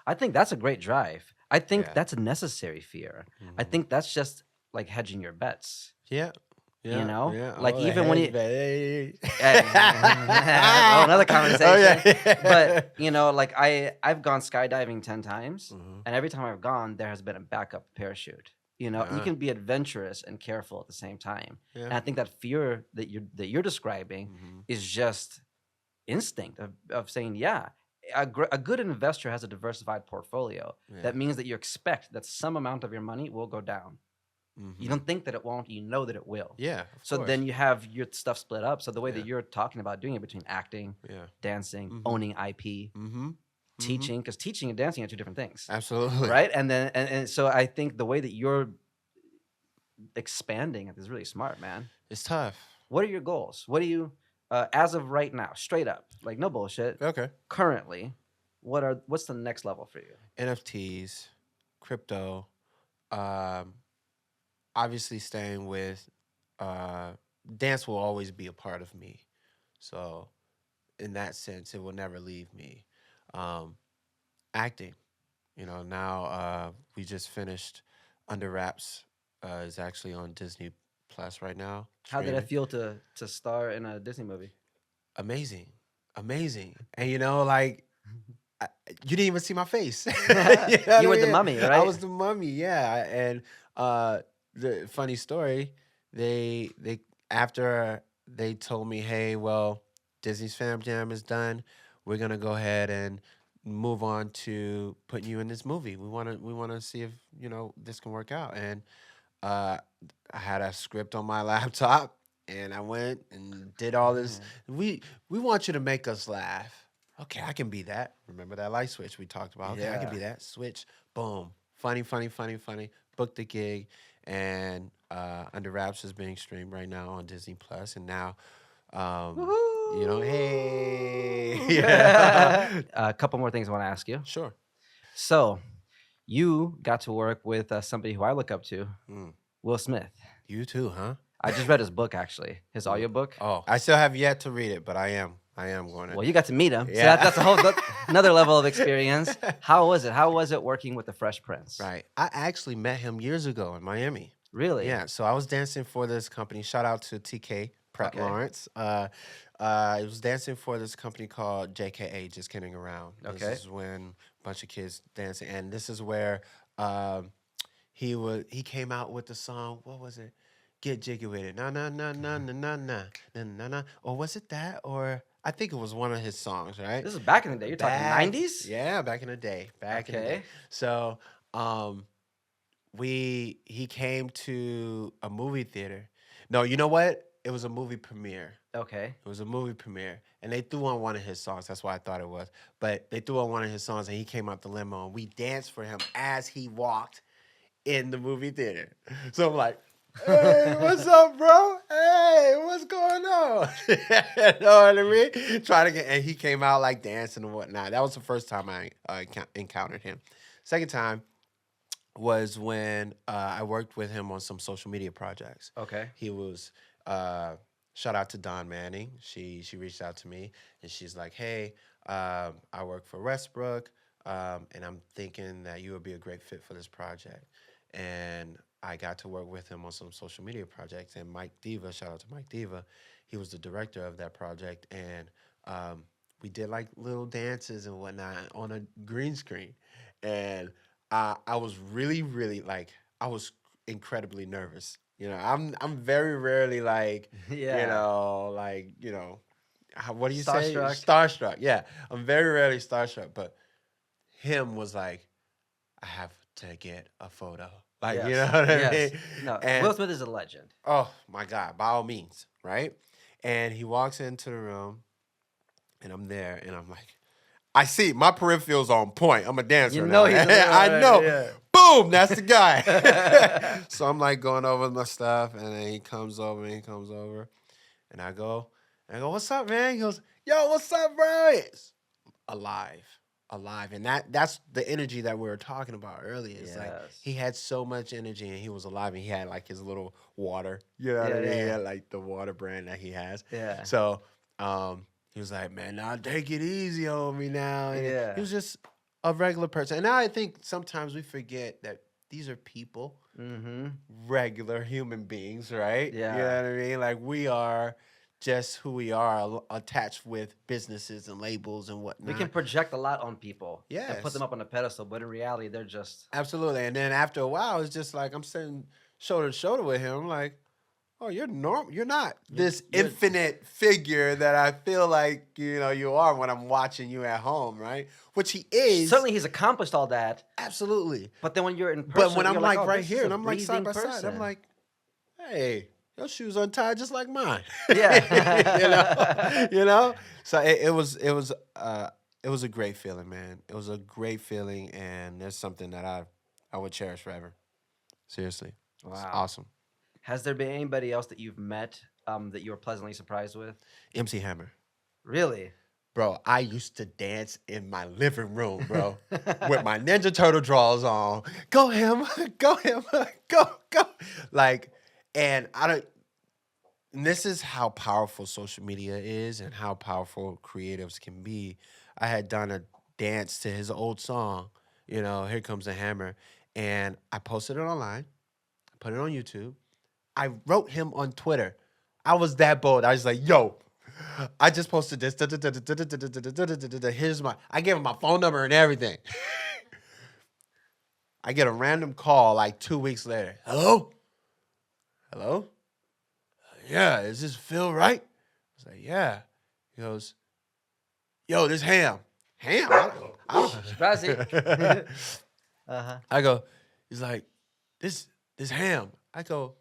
I think that's a great drive. I think Yeah. that's a necessary fear. I Hmm. think that's just like hedging your bets, Yeah. you Yeah. know? Yeah. Like Oh, the even when hedge, you baby. oh, another Oh, conversation. yeah. But you know, like I've gone skydiving 10 times, Hmm. and every time I've gone, there has been a backup parachute. You know, you Yeah. can be adventurous and careful at the same time. Yeah. And I think that fear that you're describing Hmm. is just instinct of saying, yeah, a good investor has a diversified portfolio. Yeah. That means that you expect that some amount of your money will go down. You Hmm. don't think that it won't, you know that it will. Yeah, of So then course. you have your stuff split up. So the way that Yeah. you're talking about doing it between acting, Yeah. dancing, Hmm. owning IP, Hmm. Hmm. teaching, because teaching and dancing are two different things, Absolutely. right? And then and so I think the way that you're expanding it is really smart, man. It's tough. What are your goals? What do you, as of right now, straight up, like no bullshit, Okay. currently, what's the next level for you? NFTs, crypto, um, obviously staying with uh, dance will always be a part of me. So in that sense, it will never leave me. Um, Acting, now we just finished Under Wraps. Is actually on Disney Plus right now, How did it streaming. feel to star in a Disney movie? Amazing, amazing, and like you didn't even see my face. You know what You I were the mean? mummy, I right? was the mummy, yeah. And the funny story, they after they told me, hey, well, Disney's Fam Jam is done. We're gonna go ahead and move on to putting you in this movie. We wanna see if this can work out. And uh, I had a script on my laptop, and I went and did all this. Man. We want you to make us laugh. Okay, I can be that. Remember that light switch we talked about? Okay, I can Yeah. be that. Switch, boom, funny, funny, funny, funny. Booked the gig, and Under Wraps is being streamed right now on Disney Plus, and now, hey, Woohoo! yeah, A couple more things I want to ask you. sure. So, you got to work with somebody who I look up to, Mm. Will Smith. You too, huh? I just read his book, actually, his L- audiobook. Oh, I still have yet to read it, but I am going to. Well, you got to meet him, so Yeah. that's a another level of experience. How was it? How was it working with the Fresh Prince? Right. I actually met him years ago in Miami. Really? Yeah. So I was dancing for this company. Shout out to TK Pratt Okay. Lawrence. I was dancing for this company called JKA, Just Kidding Around. This Okay. is when a bunch of kids dancing, and this is where um, he came out with the song. What was it? Get jiggy with it. Na na na na na na na na na na. Or was it that? Or I think it was one of his songs, right? This is back in the day. You're talking Back, 90s? yeah, back in the day. Back in the day. Okay. So um he came to a movie theater. No, you know what? It was a movie premiere. Okay. It was a movie premiere, and they threw on one of his songs. That's why I thought it was. But they threw on one of his songs, and he came out the limo, and we danced for him as he walked in the movie theater. So I'm like, hey, what's up, bro? Hey, what's going on? You know what I mean? Trying to get, and he came out like dancing and whatnot. That was the first time I encountered him. Second time was when I worked with him on some social media projects. Okay. He was uh, shout out to Dawn Manning. She reached out to me and she's like, "Hey, I work for Westbrook, and I'm thinking that you would be a great fit for this project." And I got to work with him on some social media projects. And Mike Diva, shout out to Mike Diva, he was the director of that project, and we did like little dances and whatnot on a green screen, and I was really, really like I was incredibly nervous. I'm very rarely like, Yeah. what do you say? Starstruck. Starstruck. Yeah, I'm very rarely starstruck, but him was like, I have to get a photo. Like, you know Yes. what I mean? Yes. No, And Will Smith is a legend. oh my God, by all means, right? And he walks into the room, and I'm there, and I'm like, I see my peripherals on point. I'm a You dancer know now. he's in the I right, know. yeah. Boom, that's the guy. So I'm like going over my stuff, and then he comes over, and I go, what's up, man? He goes, yo, what's up, bro? It's alive. alive. And that's the energy that we were talking about earlier. It's like Yes. he had so much energy and he was alive and he had like his little water. You know what Yeah, I mean? He yeah, had like the water brand that he has. yeah, So he was like, man, now take it easy on me now. And he yeah. was just a regular person. And now I think sometimes we forget that these are people, Mm-hmm. regular human beings, right? You know Yeah. what I mean? Like we are just who we are, attached with businesses and labels and We can whatnot. project a lot on people and put them Yes, up on a pedestal, but in reality, they're just absolutely. And then after a while, it's just like I'm sitting shoulder to shoulder with him. I'm like, oh, you're normal. You're not this you're infinite figure that I feel like you are when I'm watching you at home, right? Which he is, certainly he's accomplished all that. absolutely. But then when you're in But when person, I'm you're like, like oh, right this is here a and I'm like side breathing by side, I'm person. like, hey, your shoes untied just like mine. you know, Yeah. you know. So it was a great feeling, man. It was a great feeling, and there's something that I would cherish forever. Seriously, it's Wow. awesome. Has there been anybody else that you've met that you were pleasantly surprised with? MC Hammer, Really? bro. I used to dance in my living room, bro, with my Ninja Turtle drawers on. Go him, go him, go. Like, and I don't. And this is how powerful social media is and how powerful creatives can be. I had done a dance to his old song, Here Comes the Hammer, and I posted it online, put it on YouTube. I wrote him on Twitter. I was that bold. I was like, yo, I just posted this. Here's I gave him my phone number and everything. I get a random call like 2 weeks later. Hello? Hello? Yeah, is this Phil Wright? I was like, yeah. He goes, yo, this Ham. Ham? Spazzy. I Uh-huh. I go, he's like, this Ham. I go,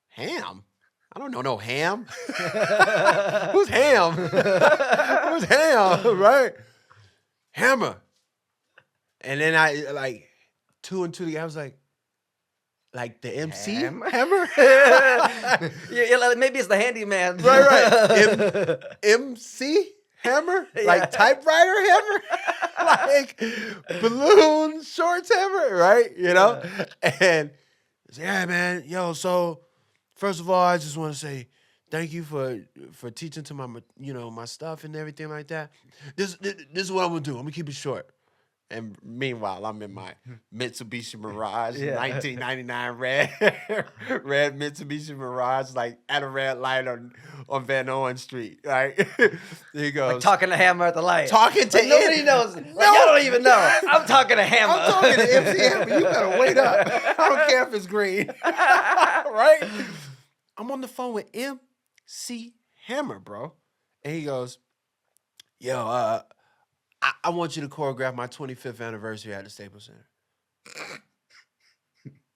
Ham? I don't know no Ham. Who's Ham? Who's Ham? Right? Hammer. And then I like two and two together. I was like the MC Ham. Hammer? Yeah, maybe it's the handyman. Right. MC Hammer? Yeah. Like typewriter hammer? Like balloon shorts hammer, right? Yeah. And yeah, man, yo, so first of all, I just want to say thank you for teaching to my stuff and everything like that. This is what I'm gonna do. I'm gonna keep it short. And meanwhile, I'm in my Mitsubishi Mirage, Yeah. 1999 red, red Mitsubishi Mirage, like at a red light on Van Owen Street. Right? He goes Like talking to Hammer at the light. talking to Like nobody him. knows. Like, No. y'all don't even know. I'm talking to Hammer. I'm talking to MC Hammer. You better wait up. I don't care if it's green. Right? I'm on the phone with MC Hammer, bro. And he goes, yo, I want you to choreograph my 25th anniversary at the Staples Center.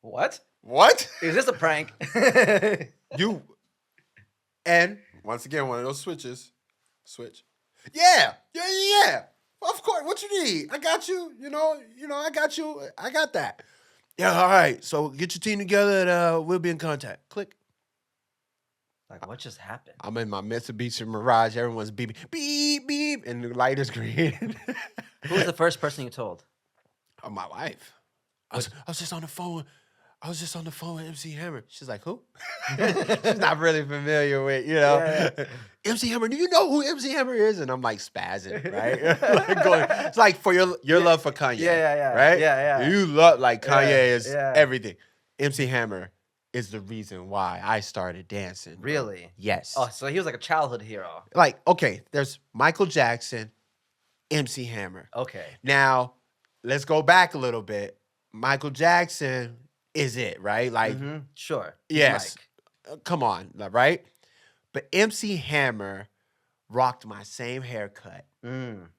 What? What? Is this a prank? You and once again, one of those switches. Switch. Yeah. Of course. What you need? I got you. I got you. I got that. Yeah, all right. So get your team together and we'll be in contact. Click. Like, what just happened? I'm in my Mitsubishi Mirage. Everyone's beeping. Beep, beep. And the light is green. Who was the first person you told? Oh, my wife. I was just on the phone. I was just on the phone with MC Hammer. She's like, who? She's not really familiar with, Yeah. MC Hammer. Do you know who MC Hammer is? And I'm like spazzing, right? It's like for your love for Kanye. Yeah. Right? Yeah. You love, like Kanye Yeah, is yeah. everything. MC Hammer is the reason why I started dancing. Bro. Really? Yes. Oh, so he was like a childhood hero. Like, okay, there's Michael Jackson, MC Hammer. Okay. Now, let's go back a little bit. Michael Jackson is it, right? Like, Sure. yes. Mike. Come on, right? But MC Hammer rocked my same haircut.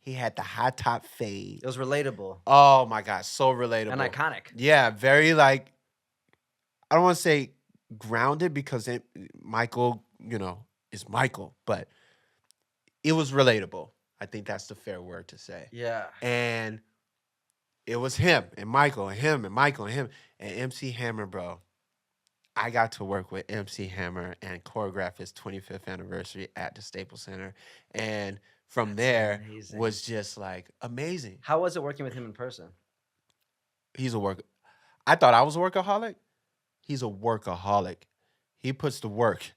He had the high top fade. It was relatable Oh my God, so relatable. and iconic. Yeah, very like, I don't want to say grounded because Michael, is Michael, but it was relatable. I think that's the fair word to say. Yeah. And it was him and Michael and him and Michael and him and MC Hammer, bro. I got to work with MC Hammer and choreograph his 25th anniversary at the Staples Center. And from That's there amazing. was just like amazing. How was it working with him in person? He's a work. I thought I was a workaholic. He's a workaholic. He puts the work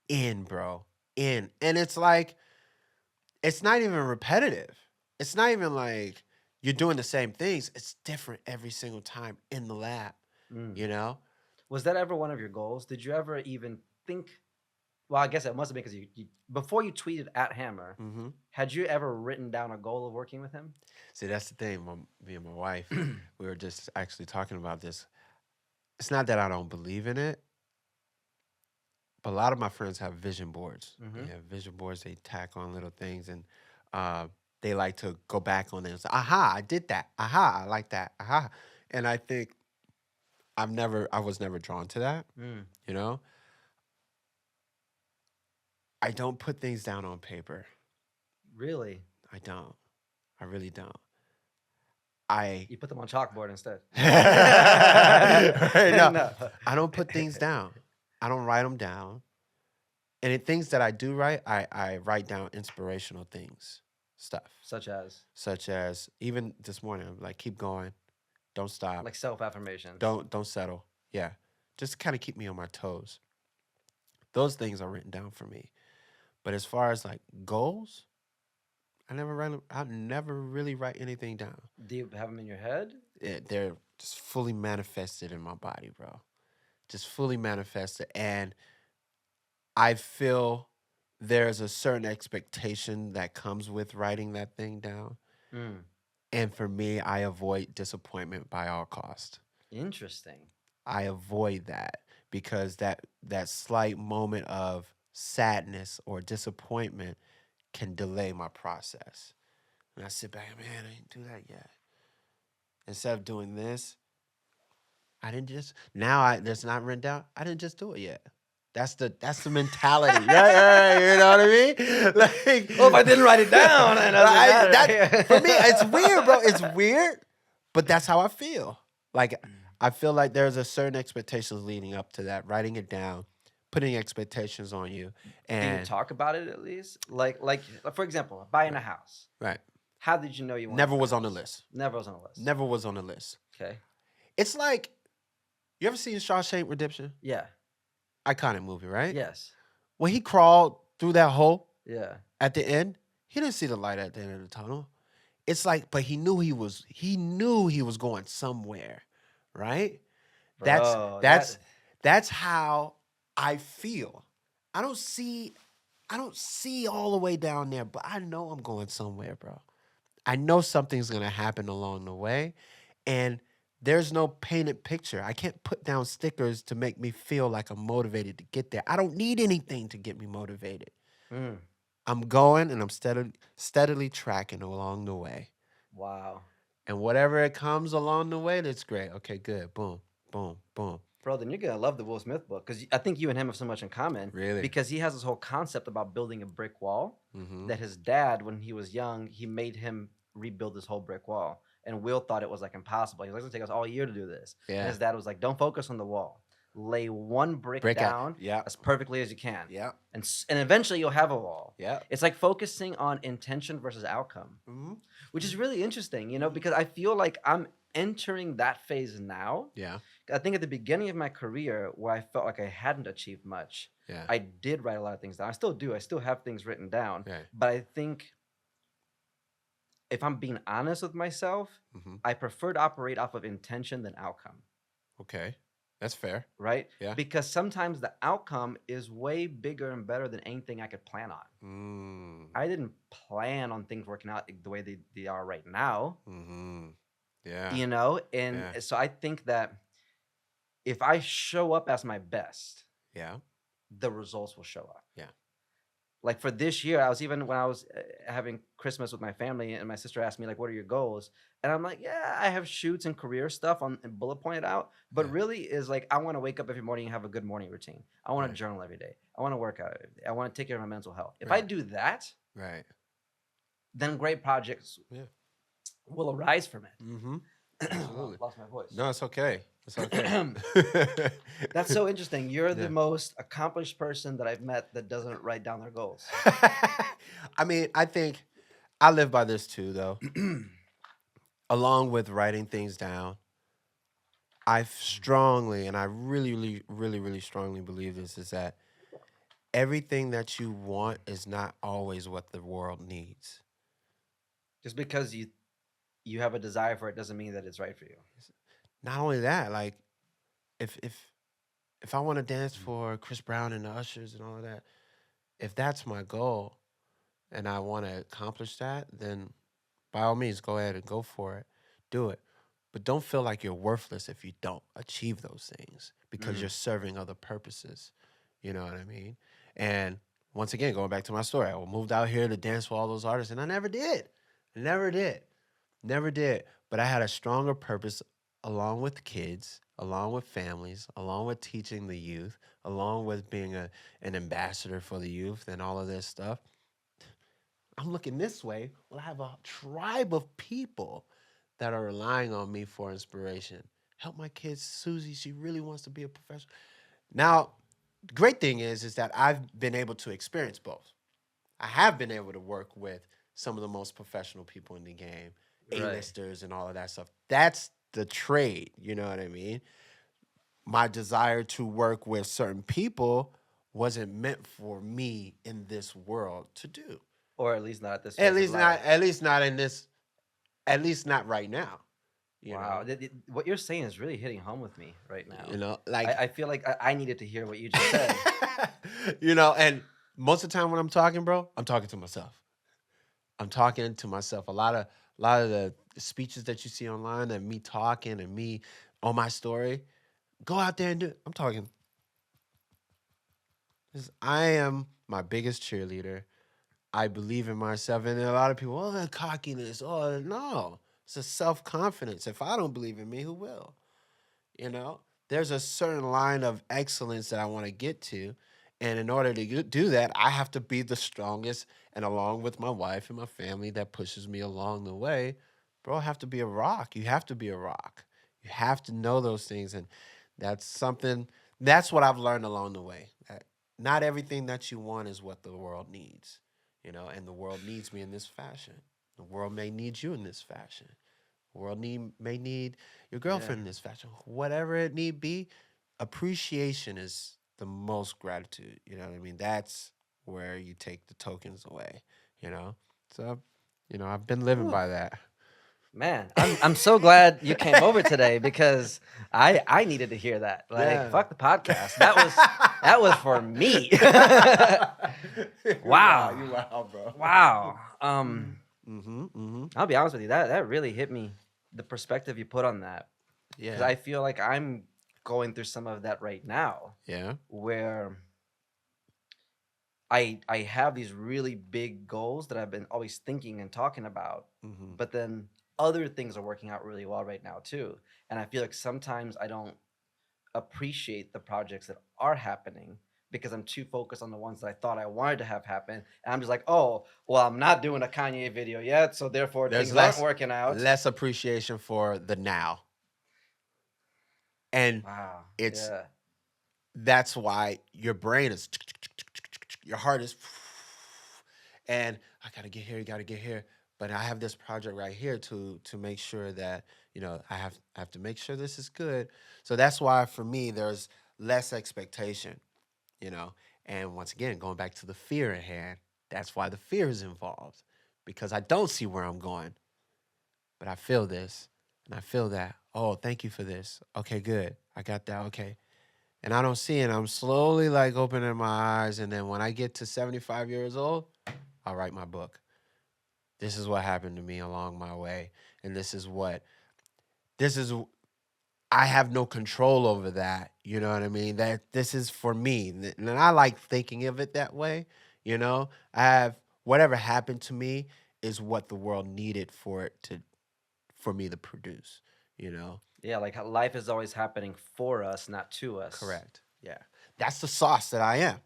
in, bro. In. And it's like, it's not even repetitive. It's not even like you're doing the same things. It's different every single time in the lab, Mm. you know? Was that ever one of your goals? Did you ever even think? Well, I guess it must have been because you before you tweeted at Hammer. Hmm. Had you ever written down a goal of working with him? See, that's the thing. Me and my wife, we were just actually talking about this. It's not that I don't believe in it, but a lot of my friends have vision boards. Mm-hmm. They have vision boards. They tack on little things, and they like to go back on it and say, "Aha, I did that. Aha, I like that. Aha." And I think I was never drawn to that. Mm. You know, I don't put things down on paper. Really? I don't. I really don't. I You put them on chalkboard instead. right, no, No. I don't put things down. I don't write them down. And in things that I do write, I write down inspirational things, stuff, Such as such as even this morning, I'm like, keep going, don't stop, like self affirmations. don't settle. Yeah, just kind of keep me on my toes. Those things are written down for me. But as far as like goals, I never really write anything down. Do you have them in your head? They're just fully manifested in my body, bro. Just fully manifested, and I feel there's a certain expectation that comes with writing that thing down. Mm. And for me, I avoid disappointment by all cost. Interesting. I avoid that because that slight moment of sadness or disappointment can delay my process. And I sit back, man, I didn't do that yet. Instead of doing this, I didn't just now I that's not written down. I didn't just do it yet. That's the mentality. Yeah, you know what I mean? Like, Well, if I didn't write it down, it doesn't matter. that for me, it's weird, bro. It's weird, but that's how I feel. Like, I feel like there's a certain expectations leading up to that. Writing it down, putting expectations on you, Do you and talk about it at least? Like for example, buying a right, house. right. How did you know you wanted Never to buy was a on the house? list. Never was on the list. Never was on the list. Okay. It's like, you ever seen Shawshank Redemption? Yeah. Iconic movie, right? Yes. When he crawled through that hole Yeah. at the end, he didn't see the light at the end of the tunnel. It's like, but he knew he was going somewhere, right? That's Bro, that's that's how I feel. I don't see I don't see all the way down there, but I know I'm going somewhere, bro. I know something's gonna happen along the way, and there's no painted picture. I can't put down stickers to make me feel like I'm motivated to get there. I don't need anything to get me motivated. mm, I'm going and I'm steadily tracking along the way. wow. And whatever it comes along the way, that's great. Okay, good. Boom, boom, boom. Bro, then you're gonna love the Will Smith book because I think you and him have so much in common. Really? Because he has this whole concept about building a brick wall Mm-hmm. that his dad, when he was young, he made him rebuild this whole brick wall. And Will thought it was like impossible. He was like, it's gonna take us all year to do this. And Yeah. his dad was like, don't focus on the wall. Lay one brick Break out. down Yeah. as perfectly as you can. Yeah. And eventually you'll have a wall. Yeah. It's like focusing on intention versus outcome, Mm-hmm. which is really interesting, because I feel like I'm entering that phase now. Yeah. I think at the beginning of my career, where I felt like I hadn't achieved much, Yeah. I did write a lot of things down. I still do. I still have things written down. Right. But I think if I'm being honest with myself, Mm-hmm. I prefer to operate off of intention than outcome, Okay. That's fair. right? Yeah. Because sometimes the outcome is way bigger and better than anything I could plan on. Mm. I didn't plan on things working out the way they are right now, Mm-hmm. Yeah. And Yeah. so I think that if I show up as my best, Yeah. the results will show up. Yeah. Like for this year, I was when I was having Christmas with my family, and my sister asked me like, "What are your goals?" And I'm like, "Yeah, I have shoots and career stuff on and bullet pointed out, but Yeah. really is like I want to wake up every morning and have a good morning routine. I want Right. to journal every day. I want to work out every day. I want to take care of my mental health. If I Right. do that, Right. then great projects Yeah. will arise from it." Mm-hmm. Oh, Absolutely. lost my voice. No, it's okay. It's okay. That's so interesting. You're Yeah. the most accomplished person that I've met that doesn't write down their goals. I mean, I think I live by this too, though. Along with writing things down, I strongly, and I really, really, really, really strongly believe this is that everything that you want is not always what the world needs. Just because you have a desire for it doesn't mean that it's right for you. Not only that, like if if if I want to dance for Chris Brown and the Ushers and all of that, if that's my goal and I want to accomplish that, then by all means, go ahead and go for it. Do it. But don't feel like you're worthless if you don't achieve those things because Mm. you're serving other purposes. You know what I mean? And once again, going back to my story, I moved out here to dance for all those artists, and I never did. Never did. Never did. But I had a stronger purpose along with kids, along with families, along with teaching the youth, along with being an ambassador for the youth and all of this stuff. I'm looking this way. Well, I have a tribe of people that are relying on me for inspiration. Help my kids, Susie. She really wants to be a professional. Now, the great thing is that I've been able to experience both. I have been able to work with some of the most professional people in the game, Right. A-listers and all of that stuff. That's the trade. You know what I mean? My desire to work with certain people wasn't meant for me in this world to do. Or at least not at this At phase of least not. life. At least not in this. At least not right now. You Wow. know. What you're saying is really hitting home with me right You now. know. I feel like I needed to hear what you just said. And most of the time when I'm talking, bro, I'm talking to myself. I'm talking to myself. A lot of the speeches that you see online and me talking and me on my story, go out there and do it. I'm talking. 'Cause I am my biggest cheerleader. I believe in myself. And a lot of people, oh, cockiness. Oh, no. It's a self confidence. If I don't believe in me, who will? You know, there's a certain line of excellence that I want to get to. And in order to do that, I have to be the strongest. And along with my wife and my family that pushes me along the way, bro, I have to be a rock. You have to be a rock. You have to know those things. And that's something, that's what I've learned along the way. That not everything that you want is what the world needs, and the world needs me in this fashion. The world may need you in this fashion. World may need your Yeah. girlfriend in this fashion. Whatever it need be, appreciation is the most gratitude. You know what I mean? That's where you take the tokens away. You know. So, I've been living Whew. by that. Man, I'm so glad you came over today because I needed to hear that. Like, Yeah. fuck the podcast. That was for me. Wow, Wow. you wow, bro. Wow. Mm-hmm. Mm-hmm. I'll be honest with you. That really hit me. The perspective you put on that, because Yeah. I feel like I'm going through some of that right now, Yeah. where I have these really big goals that I've been always thinking and talking about, Mm-hmm. but then other things are working out really well right now too. And I feel like sometimes I don't appreciate the projects that are happening because I'm too focused on the ones that I thought I wanted to have happen. And I'm just like, oh, well, I'm not doing a Kanye video yet, so therefore There's things aren't less working out. less appreciation for the now. And Wow. it's Yeah. that's why your brain is your heart is and I gotta get here, you gotta get here. But I have this project right here to make sure that, I have to make sure this is good. So that's why for me there's less expectation, you know. And once again, going back to the fear at hand, that's why the fear is involved. Because I don't see where I'm going, but I feel this and I feel that. Oh, thank you for this. Okay, good. I got that. Okay, and I don't see it. I'm slowly like opening my eyes. And then when I get to 75 years old, I'll write my book. This is what happened to me along my way. And this is, I have no control over that. You know what I mean? That this is for me. And I like thinking of it that way. I have whatever happened to me is what the world needed for me to produce, you know? Yeah, like how life is always happening for us, not to us. Correct. Yeah. That's the sauce that I am.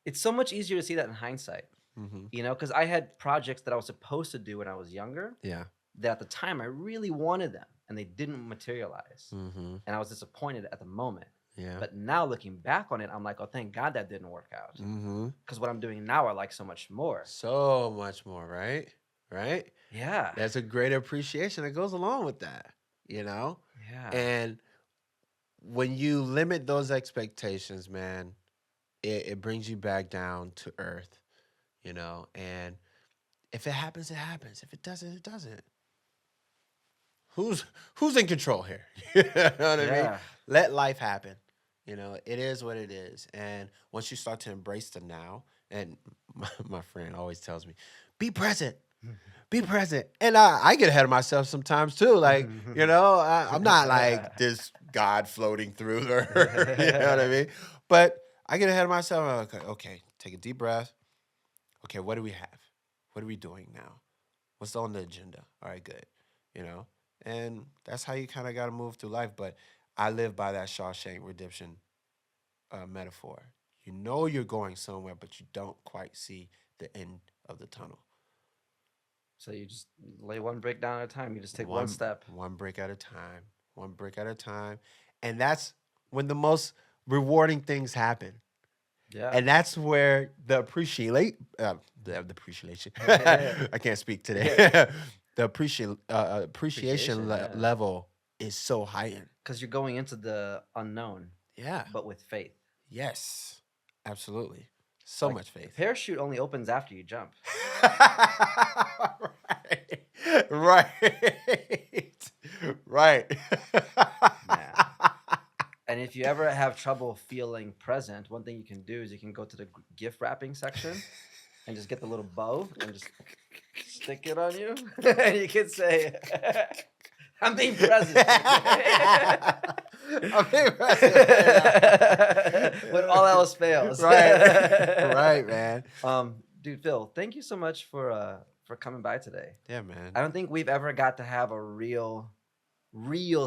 It's so much easier to see that in hindsight, Mm-hmm. because I had projects that I was supposed to do when I was younger Yeah. that at the time I really wanted them and they didn't materialize. Mm-hmm. And I was disappointed at the moment. Yeah. But now looking back on it, I'm like, oh, thank God that didn't work out. Mm-hmm. Because what I'm doing now, I like so much more. So much more, right? right? Yeah. There's a greater appreciation that goes along with that, you know? Yeah. And when you limit those expectations, man, it brings you back down to earth, and if it happens, it happens. If it doesn't, it doesn't. Who's who's in control here? You know what I mean? Yeah. Let life happen. It is what it is. And once you start to embrace the now, and my friend always tells me, be present. Be present. And I get ahead of myself sometimes too. Like, I'm not like this God floating through the earth. You know what I mean? But I get ahead of myself. I'm like, okay, take a deep breath. Okay, what do we have? What are we doing now? What's on the agenda? All right, good. You know? And that's how you kind of got to move through life. But I live by that Shawshank Redemption metaphor. You know you're going somewhere, but you don't quite see the end of the tunnel. So you just lay one brick down at a time. You just take one One step. one brick at a time. One brick at a time. And that's when the most rewarding things happen. Yeah. And that's where the appreciation. I can't speak today. The appreciation Yeah. level is so heightened. Because you're going into the unknown, Yeah. but with faith. Yes. Absolutely. So Like, much faith. Parachute only opens after you jump. Right. Right. Man. And if you ever have trouble feeling present, one thing you can do is you can go to the gift wrapping section and just get the little bow and just stick it on you. And you can say, I'm being present. I'm being present. When all else fails. Right. Right, man. Dude, Phil, thank you so much for coming by today. Yeah, man. I don't think we've ever got to have a real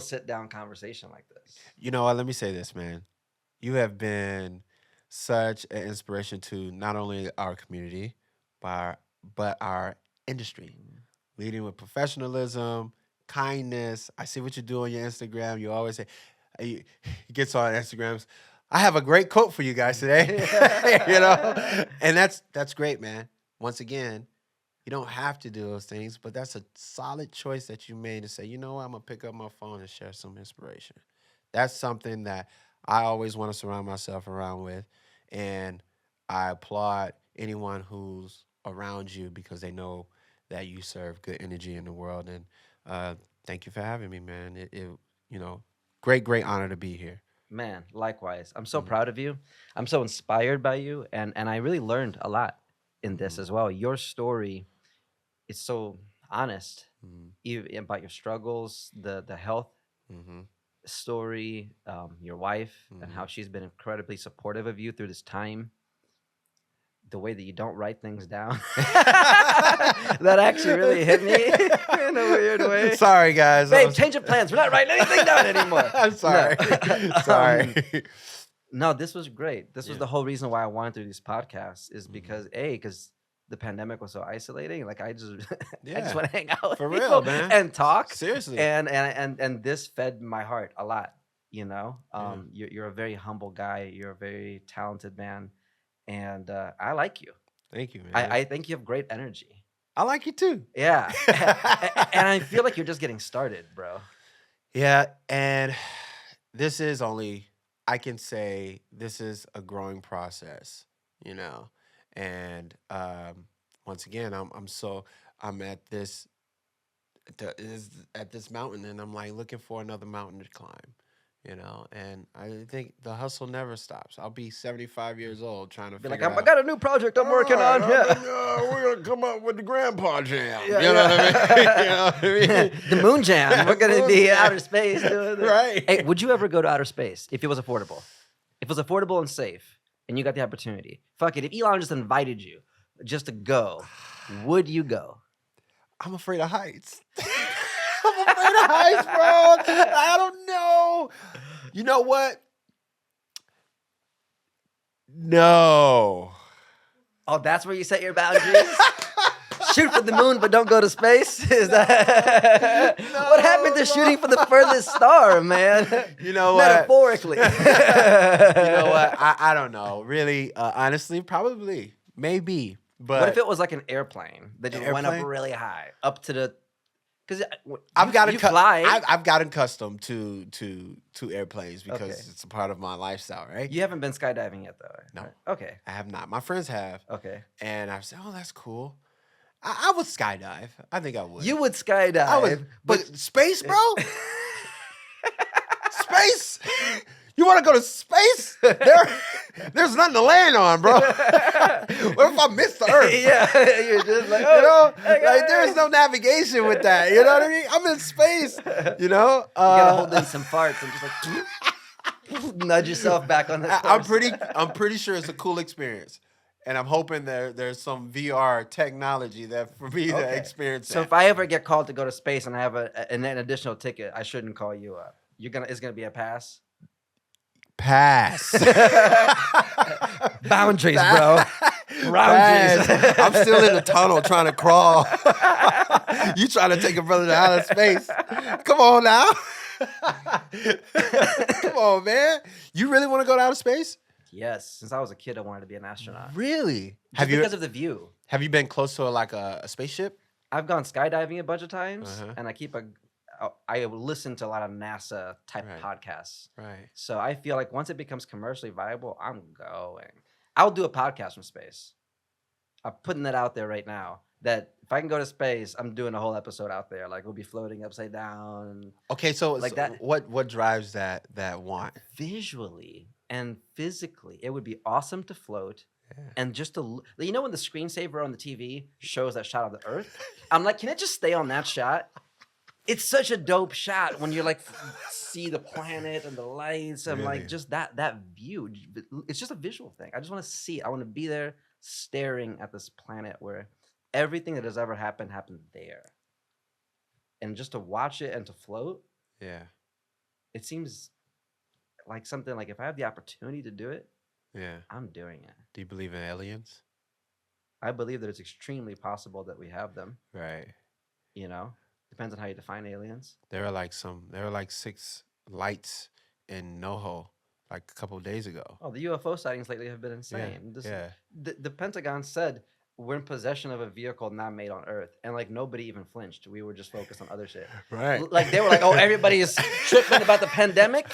sit down conversation like this. You know what? Let me say this, man. You have been such an inspiration to not only our community, but our industry. Leading with professionalism, kindness. I see what you do on your Instagram. You always say, he gets on Instagrams. I have a great quote for you guys today. And that's great, man. Once again, you don't have to do those things, but that's a solid choice that you made to say, you know what, I'm gonna pick up my phone and share some inspiration. That's something that I always want to surround myself around with. And I applaud anyone who's around you because they know that you serve good energy in the world. And thank you for having me, man. Great honor to be here. Man, likewise. I'm so proud of you. I'm so inspired by you. And I really learned a lot in this as well. Your story is so honest about your struggles, the health story, your wife, and how she's been incredibly supportive of you through this time. The way that you don't write things down. That actually really hit me in a weird way. Sorry, guys. Babe, change of plans. We're not writing anything down anymore. I'm sorry. No. Sorry. No, this was great. This was the whole reason why I wanted to do these podcasts is because because the pandemic was so isolating. Like I just want to hang out with For people real, man. and talk. Seriously. And this fed my heart a lot. You're a very humble guy. You're a very talented man. And I like you. Thank you, man. I think you have great energy. I like you too. Yeah. And I feel like you're just getting started, bro. Yeah. And I can say this is a growing process, And once again, I'm at this mountain and I'm like looking for another mountain to climb. And I think the hustle never stops. I'll be 75 years old trying to figure out. I got a new project I'm working on. Yeah. We're going to come up with the Grandpa Jam. Yeah, you know what I mean? The Moon Jam. We're going to be outer space doing this. Right. Hey, would you ever go to outer space if it was affordable? If it was affordable and safe and you got the opportunity. Fuck it. If Elon just invited you just to go, would you go? I'm afraid of heights. I'm afraid of heights, bro. I don't know. You know what? No. Oh, that's where you set your boundaries? Shoot for the moon, but don't go to space? Is that what happened to shooting for the furthest star, man? You know what? Metaphorically. You know what? I don't know. Really, honestly, probably, maybe. What if But it was like an airplane that just went up airplane, really high, up to the? Because I've got you fly. I've gotten accustomed to airplanes because Okay. it's a part of my lifestyle, right? You haven't been skydiving yet, though. No, Right? Okay. I have not. My friends have, Okay. and I've said, "Oh, that's cool." I would skydive. I think I would. You would I would, skydive, but space, bro. Space. You want to go to space? There's nothing to land on, bro. What if I miss the Earth? Yeah, you're just like, You know, okay. like there's no navigation with that. You know what I mean? I'm in space. You know, You gotta hold in some farts and just like nudge yourself back on the course. I'm pretty sure it's a cool experience, and I'm hoping there's some VR technology that for me to Okay. experience. So that. if I ever get called to go to space and I have an additional ticket, I shouldn't call you up. It's gonna be a pass. Pass. Boundaries, bro. Boundaries. Pass. I'm still in the tunnel trying to crawl. You trying to take a brother to outer space? Come on now. Come on, man. You really want to go to outer space? Yes. Since I was a kid, I wanted to be an astronaut. Really? Just because of the view. Have you been close to a spaceship? I've gone skydiving a bunch of times, Uh-huh. and I listen to a lot of NASA type Right. podcasts. Right. So I feel like once it becomes commercially viable, I'm going. I'll do a podcast from space. I'm putting that out there right now. That if I can go to space, I'm doing a whole episode out there. Like we'll be floating upside down. Okay, so Like that. What drives that want? Visually and physically, it would be awesome to float. Yeah. And just when the screensaver on the TV shows that shot of the Earth, I'm like, can it just stay on that shot? It's such a dope shot when you're like see the planet and the lights and Really? like just that view. It's just a visual thing. I just want to see it. I want to be there staring at this planet where everything that has ever happened there. And just to watch it and to float, Yeah. it seems like something like if I have the opportunity to do it, Yeah. I'm doing it. Do you believe in aliens? I believe that it's extremely possible that we have them. Right. You know, depends on how you define aliens. There are like 6 lights in NoHo like a couple of days ago. Oh, the UFO sightings lately have been insane. Yeah. The Pentagon said we're in possession of a vehicle not made on Earth, and like nobody even flinched. We were just focused on other shit. Right. Like they were like, "Oh, everybody is tripping about the pandemic.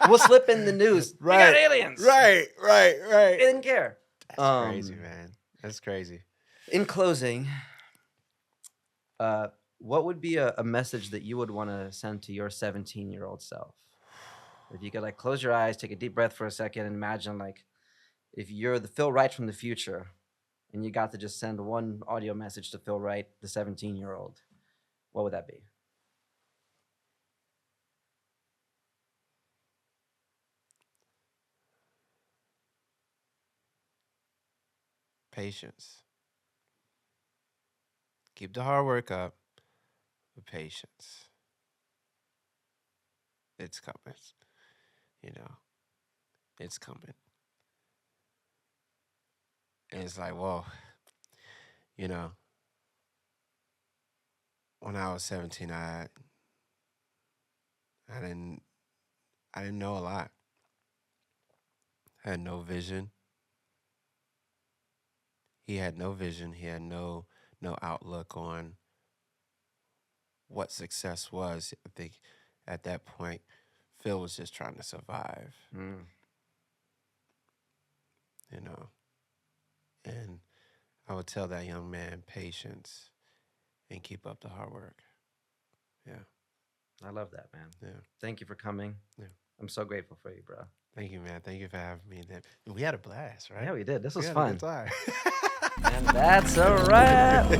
We'll slip in the news. Right. We got aliens. Right. They didn't care." That's crazy, man. That's crazy. In closing, what would be a message that you would want to send to your 17-year-old self? If you could like close your eyes, take a deep breath for a second, and imagine like if you're the Phil Wright from the future and you got to just send one audio message to Phil Wright, the 17-year-old, what would that be? Patience. Keep the hard work up with patience. It's coming. You know, it's coming. And it's like, whoa, you know, when I was 17, I didn't know a lot. I had no vision. He had no vision. He had no outlook on what success was. I think at that point, Phil was just trying to survive. You know, and I would tell that young man patience and keep up the hard work. Yeah. I love that, man. Yeah. Thank you for coming. Yeah. I'm so grateful for you, bro. Thank you, man. Thank you for having me. We had a blast, right? Yeah, we did. This was We had a fun. good time. And that's a wrap.